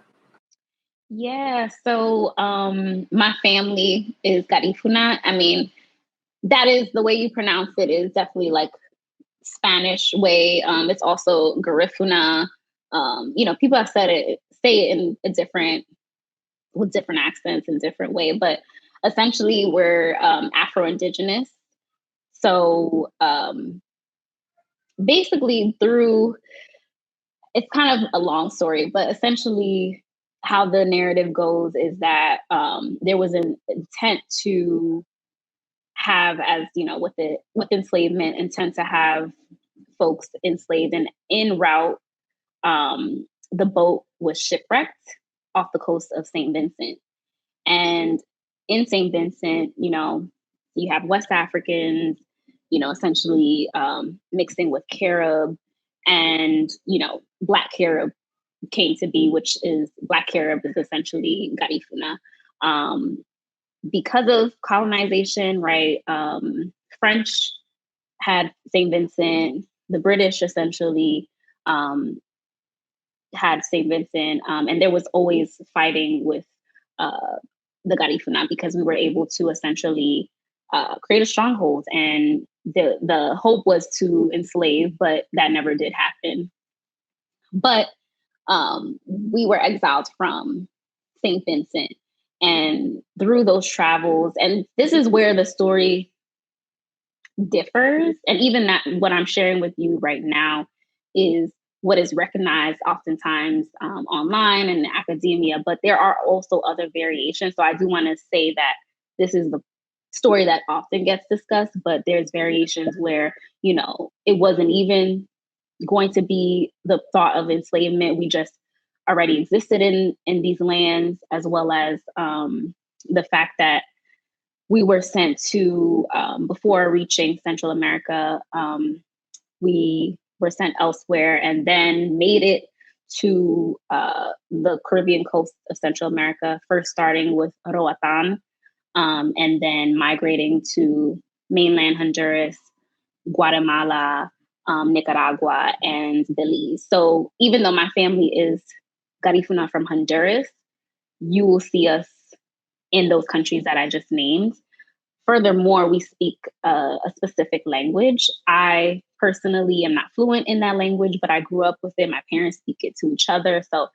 Yeah, so my family is Garifuna. I mean, that is the way you pronounce it is definitely like Spanish way. It's also Garifuna. People have say it in with different accents in different way, but essentially we're Afro-Indigenous. So basically it's kind of a long story, but essentially how the narrative goes is that there was an intent to have, as with enslavement, intent to have folks enslaved, and en route, the boat was shipwrecked off the coast of St. Vincent. And in St. Vincent, you have West Africans, essentially mixing with Carib, and Black Carib came to be, which is Black Carib is essentially Garifuna. Because of colonization, right? French had St. Vincent. The British essentially had St. Vincent, and there was always fighting with the Garifuna because we were able to essentially create a stronghold, and the hope was to enslave, but that never did happen. But we were exiled from St. Vincent, and through those travels, and this is where the story differs, and even that what I'm sharing with you right now is what is recognized oftentimes online and in academia, but there are also other variations. So I do want to say that this is the story that often gets discussed, but there's variations where, it wasn't even going to be the thought of enslavement. We just already existed in these lands, as well as the fact that we were sent to, before reaching Central America, we were sent elsewhere and then made it to the Caribbean coast of Central America, first starting with Roatan, and then migrating to mainland Honduras, Guatemala, Nicaragua, and Belize. So even though my family is Garifuna from Honduras, you will see us in those countries that I just named. Furthermore, we speak a specific language. I personally am not fluent in that language, but I grew up with it. My parents speak it to each other. So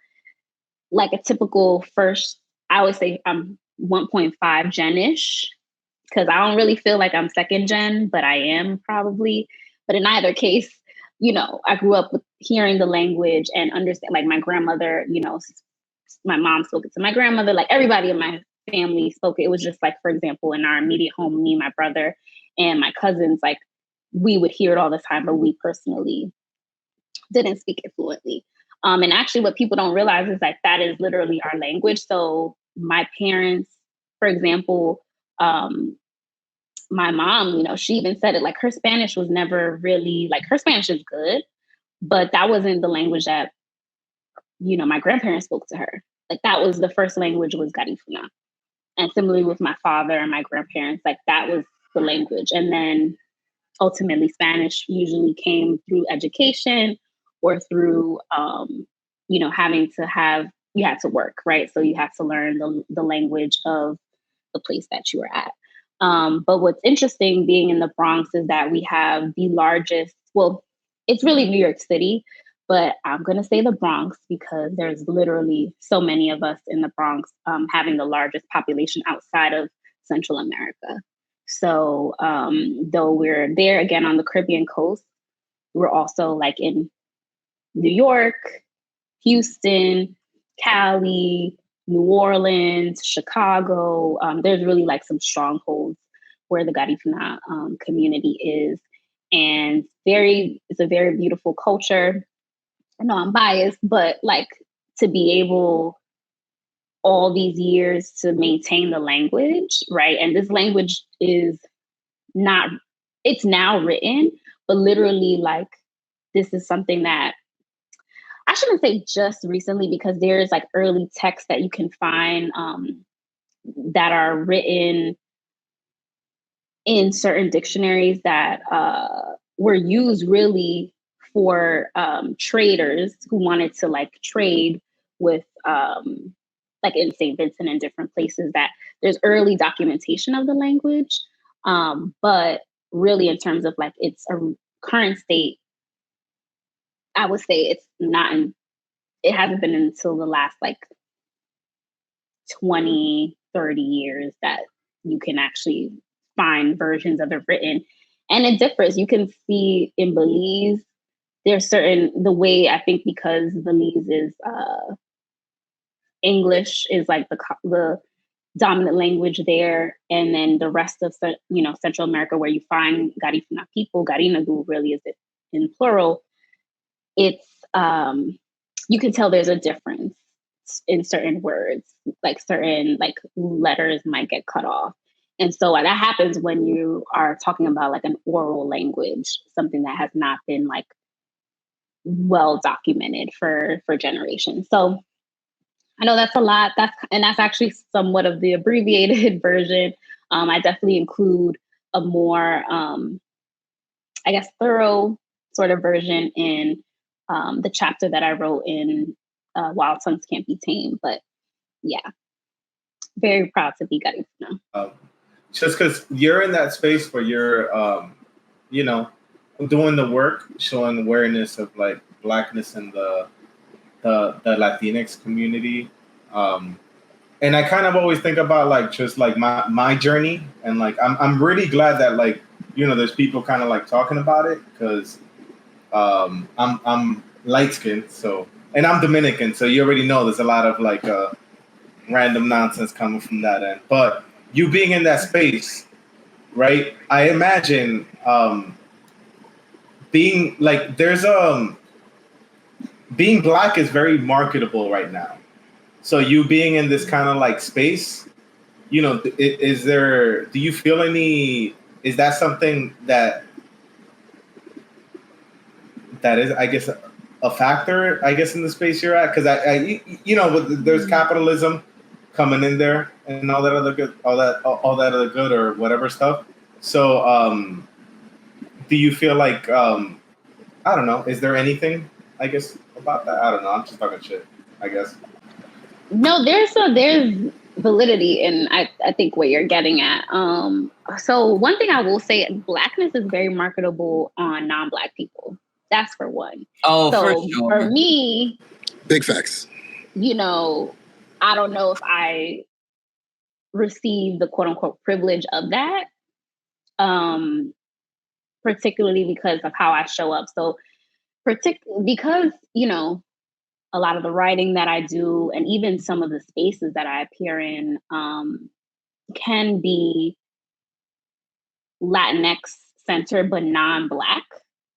like a typical first, I would say I'm 1.5 gen-ish, because I don't really feel like I'm second gen, but I am probably. But in either case, you know, I grew up with hearing the language and understand, like my grandmother, you know, my mom spoke it to my grandmother, like everybody in my family spoke it. It was just like, for example, in our immediate home, me, my brother, and my cousins, like we would hear it all the time, but we personally didn't speak it fluently. And actually what people don't realize is like that is literally our language. So my parents, for example, my mom, you know, she even said it, like her Spanish was never really, like her Spanish is good, but that wasn't the language that, you know, my grandparents spoke to her. Like that was the first language was Garifuna. And similarly with my father and my grandparents, like that was the language. And then ultimately Spanish usually came through education or through, you know, you had to work, right? So you have to learn the language of the place that you were at. But what's interesting being in the Bronx is that we have the largest, well, it's really New York City, but I'm going to say the Bronx because there's literally so many of us in the Bronx having the largest population outside of Central America. So though we're there again on the Caribbean coast, we're also like in New York, Houston, Cali, New Orleans, Chicago. There's really like some strongholds where the Garifuna community is. And it's a very beautiful culture. I know I'm biased, but like to be able all these years to maintain the language, right? And this language is not, it's now written, but literally like this is something that I shouldn't say just recently because there's like early texts that you can find that are written in certain dictionaries that were used really for traders who wanted to like trade with like in St. Vincent and different places, that there's early documentation of the language. But really in terms of like its current state, I would say it's not it hasn't been until the last like 20, 30 years that you can actually find versions of it written. And it differs. You can see in Belize, there's the way I think because Belize is English is like the dominant language there. And then the rest of, you know, Central America where you find Garifuna people, Garinagu really is it in plural. It's, you can tell there's a difference in certain words, like certain like letters might get cut off. And so that happens when you are talking about like an oral language, something that has not been like well documented for generations. So I know that's a lot. That's actually somewhat of the abbreviated version. I definitely include a more, I guess, thorough sort of version in the chapter that I wrote in Wild Tongues Can't Be Tamed. But yeah, very proud to be Garifuna. Just because you're in that space where you're, you know, doing the work, showing awareness of like Blackness in the Latinx community. And I kind of always think about like just like my journey, and like I'm really glad that like, you know, there's people kind of like talking about it because I'm light skinned, so, and I'm Dominican, so you already know there's a lot of like random nonsense coming from that end. But you being in that space, right? I imagine being like being Black is very marketable right now. So you being in this kind of like space, you know, do you feel is that something that is, I guess, a factor, I guess, in the space you're at? Because I you know, there's capitalism coming in there and all that other good, all that other good or whatever stuff. So do you feel like, I don't know, is there anything, I guess, about that? I don't know. I'm just talking shit. I guess. No, there's validity in I think what you're getting at. So one thing I will say, Blackness is very marketable on non-Black people. That's for one. Oh, so for sure. For me, big facts. I don't know if I receive the quote unquote privilege of that, particularly because of how I show up. So because, a lot of the writing that I do and even some of the spaces that I appear in can be Latinx centered, but non-Black,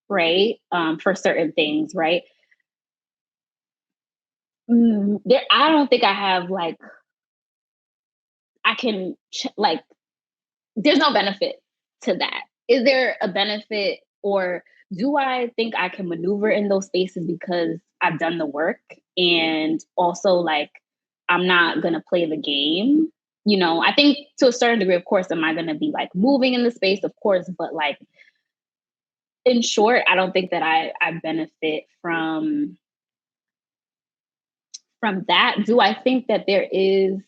right? For certain things, right? I don't think I have there's no benefit to that. Is there a benefit, or do I think I can maneuver in those spaces because I've done the work and also I'm not going to play the game? I think to a certain degree, of course, am I going to be moving in the space? Of course, but in short, I don't think that I benefit from that. Do I think that there is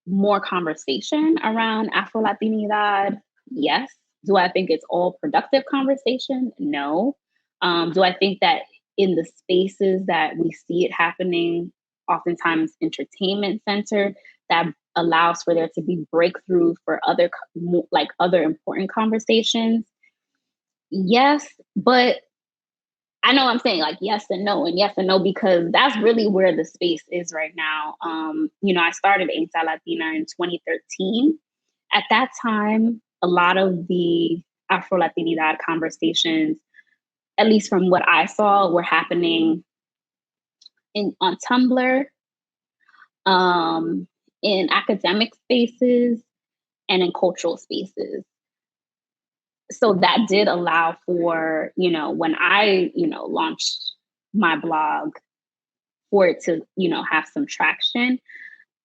more conversation around Afro-Latinidad? Yes. Do I think it's all productive conversation? No. Do I think that in the spaces that we see it happening, oftentimes entertainment center, that allows for there to be breakthrough for other important conversations? Yes, but I know I'm saying yes and no, because that's really where the space is right now. I started Ain't Latina in 2013. At that time, a lot of the Afro-Latinidad conversations, at least from what I saw, were happening on Tumblr, in academic spaces, and in cultural spaces. So that did allow for, when I, launched my blog, for it to, have some traction.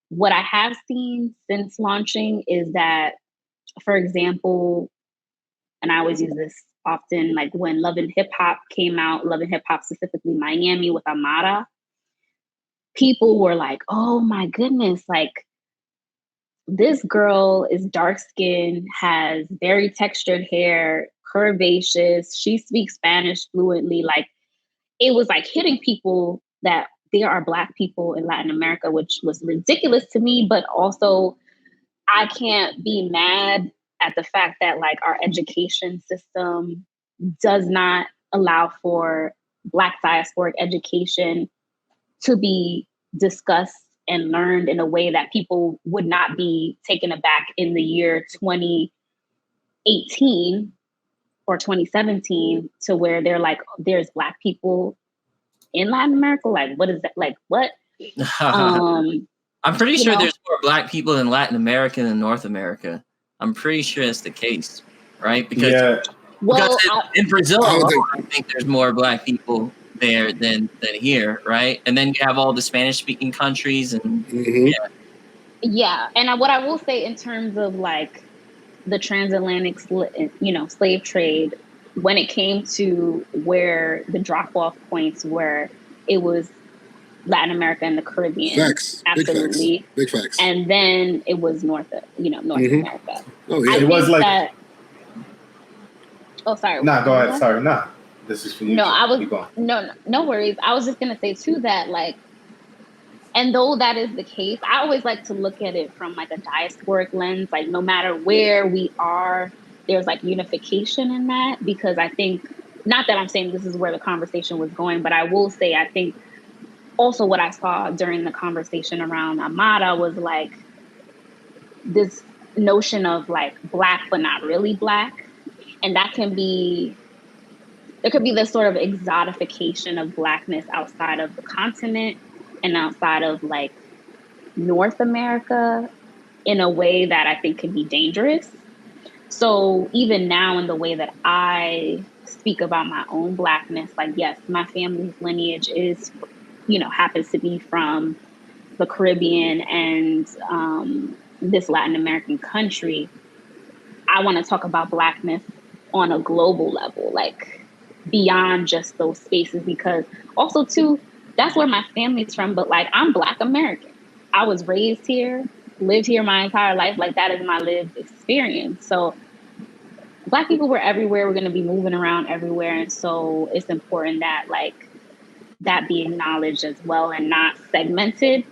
What I have seen since launching is that, for example, and I always use this often, when Love and Hip Hop came out, Love and Hip Hop specifically Miami with Amara, people were like, oh my goodness, this girl is dark skinned, has very textured hair, curvaceous, she speaks Spanish fluently. It was hitting people that there are Black people in Latin America, which was ridiculous to me, but also I can't be mad at the fact that our education system does not allow for Black diasporic education to be discussed and learned in a way that people would not be taken aback in the year 2018 or 2017 to where they're there's Black people in Latin America. What is that? What? I'm pretty sure there's more Black people in Latin America than North America. I'm pretty sure that's the case, right? Because in Brazil, I think there's more Black people there than here, right? And then you have all the Spanish-speaking countries, and yeah. And what I will say in terms of the transatlantic, slave trade, when it came to where the drop-off points were, it was Latin America and the Caribbean. Facts. Absolutely. Big facts. And then it was North America. Oh, yeah. It was oh, sorry. No, go ahead. Sorry. No. This is for you. No worries. I was just going to say too that and though that is the case, I always like to look at it from a diasporic lens. No matter where we are, there's unification in that, because I think, not that I'm saying this is where the conversation was going, but I will say, I think also what I saw during the conversation around Amara was this notion of Black, but not really Black. And that there could be this sort of exotification of Blackness outside of the continent and outside of North America in a way that I think can be dangerous. So even now, in the way that I speak about my own Blackness, yes, my family's lineage is, happens to be from the Caribbean and this Latin American country. I want to talk about Blackness on a global level, beyond just those spaces, because also too, that's where my family's from. But like, I'm Black American. I was raised here, lived here my entire life. Like, that is my lived experience. So Black people were everywhere. We're going to be moving around everywhere. And so it's important that like that be acknowledged as well and not segmented.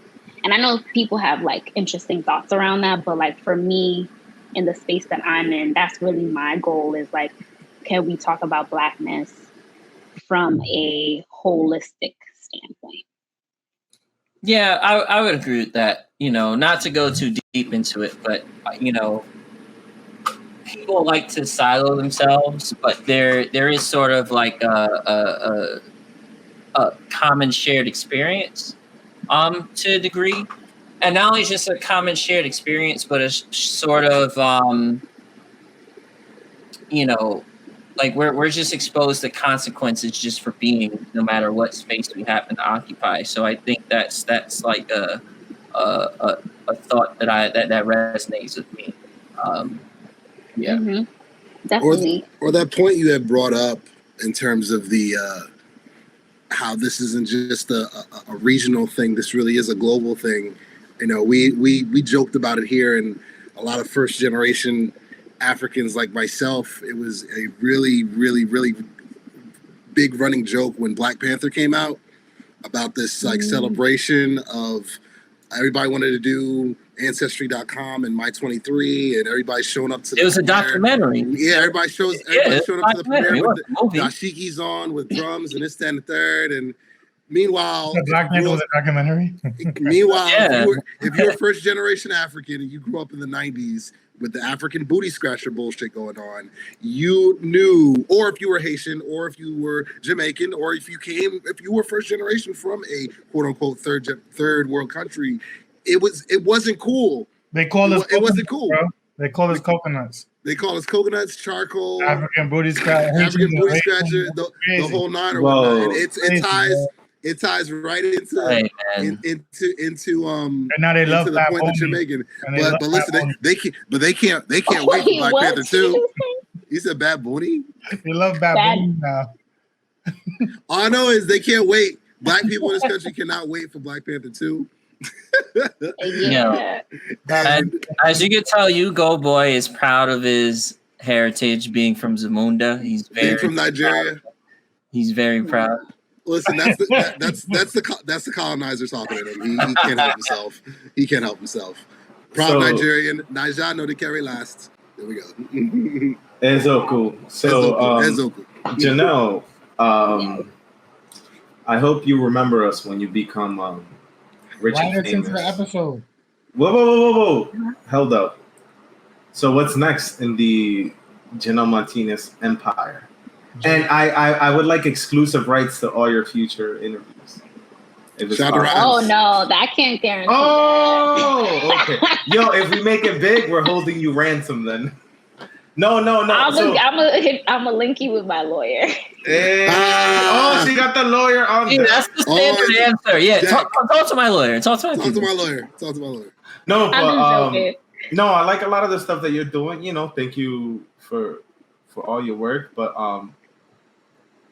And I know people have like interesting thoughts around that, but like for me, in the space that I'm in, that's really my goal, is like, can we talk about Blackness from a holistic standpoint? Yeah, I would agree with that. You know, not to go too deep into it, but you know, people like to silo themselves, but there is sort of like a common shared experience, to a degree, and not only just a common shared experience, but a sort of you know, like we're just exposed to consequences just for being, no matter what space we happen to occupy. So I think that's like a thought that resonates with me. Yeah. Mm-hmm. Definitely. Or that point you had brought up in terms of the how this isn't just a regional thing. This really is a global thing. You know, we joked about it here, and a lot of first generation Africans like myself, it was a really, really, really big running joke when Black Panther came out about this like celebration of everybody wanted to do Ancestry.com and My23, and everybody's showing up to the It was premiere. a documentary. Yeah, everybody's showing up to the premiere with the dashikis on with drums and this, that, and the third. And meanwhile, Black Panther was a documentary. Meanwhile, Yeah. if you're a first generation African and you grew up in the 90s with the African booty scratcher bullshit going on, you knew, or if you were Haitian, or if you were Jamaican, or if you were first generation from a quote unquote third world country, it wasn't cool. They call us. It wasn't cool. Bro. They call us coconuts. They call us coconuts, charcoal, African booty scratcher, the whole nine or whatnot. And it ties right into and now they love the point that you're making. But listen, they can't wait for Black Panther 2. You said Bad Bunny? They love Bad Bunny now. All I know is they can't wait. Black people in this country cannot wait for Black Panther 2. Yeah. As you can tell, Go Boy is proud of his heritage, being from Zamunda. He's very from Nigeria. Proud. He's very proud. Listen, that's the colonizer talking to him. He can't help himself. He can't help himself. Proud Nigerian. Naija no de carry last. There we go. Ezoku. So, Ezoku. Janel, I hope you remember us when you become rich and famous. Into the episode. Whoa. Held up. So what's next in the Janel Martinez empire? And I would like exclusive rights to all your future interviews. Oh no, that can't guarantee. Oh, okay. Yo, if we make it big, we're holding you ransom then. No. I'm gonna link you with my lawyer. Hey. Oh, she got the lawyer on. Yeah, that's the standard answer. Yeah, talk to my lawyer. Talk to my lawyer. No, but no, I like a lot of the stuff that you're doing. You know, thank you for all your work. But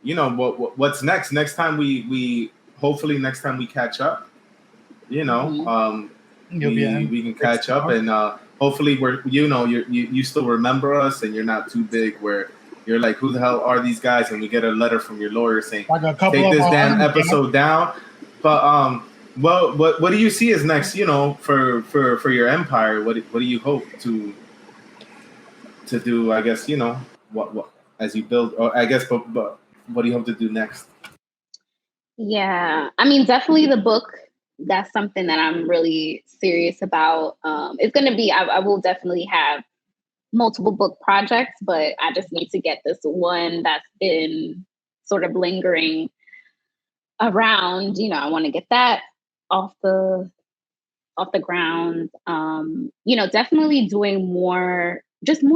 you know what's next? Next time we hopefully next time we catch up. You know, we can catch up and hopefully you still remember us and you're not too big where you're like, who the hell are these guys? And we get a letter from your lawyer saying, take this damn episode down. But what do you see as next? You know, for your empire, what do you hope to do? I guess what as you build, or I guess, but what do you hope to do next? Yeah, I mean, definitely the book. That's something that I'm really serious about. It's going to be, I will definitely have multiple book projects, but I just need to get this one that's been sort of lingering around. You know, I want to get that off the ground. You know, definitely doing more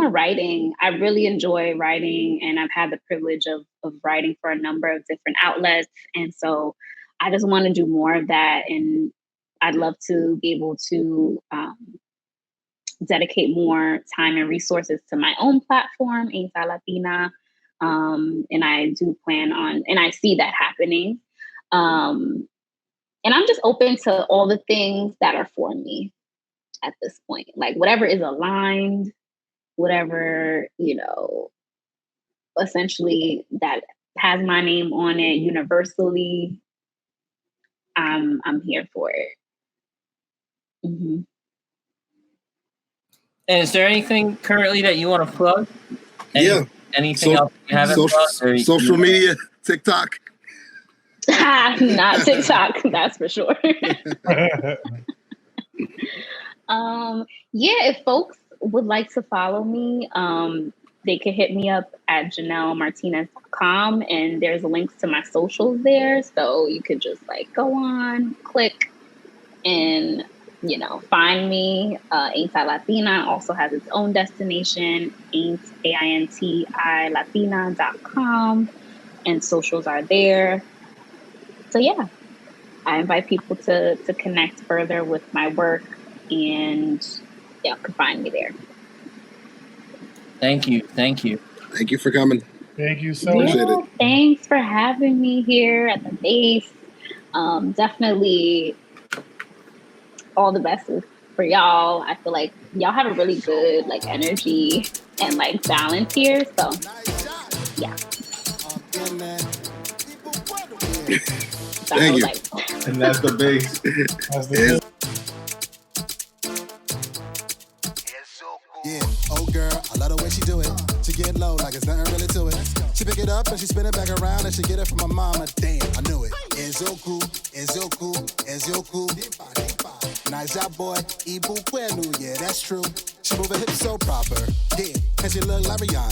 writing. I really enjoy writing, and I've had the privilege of writing for a number of different outlets. And so I just want to do more of that. And I'd love to be able to dedicate more time and resources to my own platform, Ainsa Latina. And I do plan on, and I see that happening. And I'm just open to all the things that are for me at this point. Like whatever is aligned, whatever, essentially that has my name on it universally, I'm here for it. Mm-hmm. And is there anything currently that you want to plug? Anything else you haven't plugged? Social media, TikTok. Not TikTok, that's for sure. If folks would like to follow me, they can hit me up at janelmartinez.com, and there's links to my socials there. So you could just go on, click, and find me. Ain't I Latina also has its own destination, aintilatina.com, and socials are there. So yeah, I invite people to connect further with my work, and you can find me there. Thank you. Thank you for coming. Thank you so much. Thanks for having me here at the base. Definitely all the best for y'all. I feel like y'all have a really good energy and balance here. So yeah. Thank you. And that's the base. Yeah, oh girl, I love the way she do it. She get low like it's nothing really to it. She pick it up and she spin it back around and she get it from my mama. Damn, I knew it. Ezoku, Ezoku, Ezoku. Nice job, boy. Ibu Kwenu, yeah, that's true. She move her hips so proper. Yeah, and she look like Rihanna.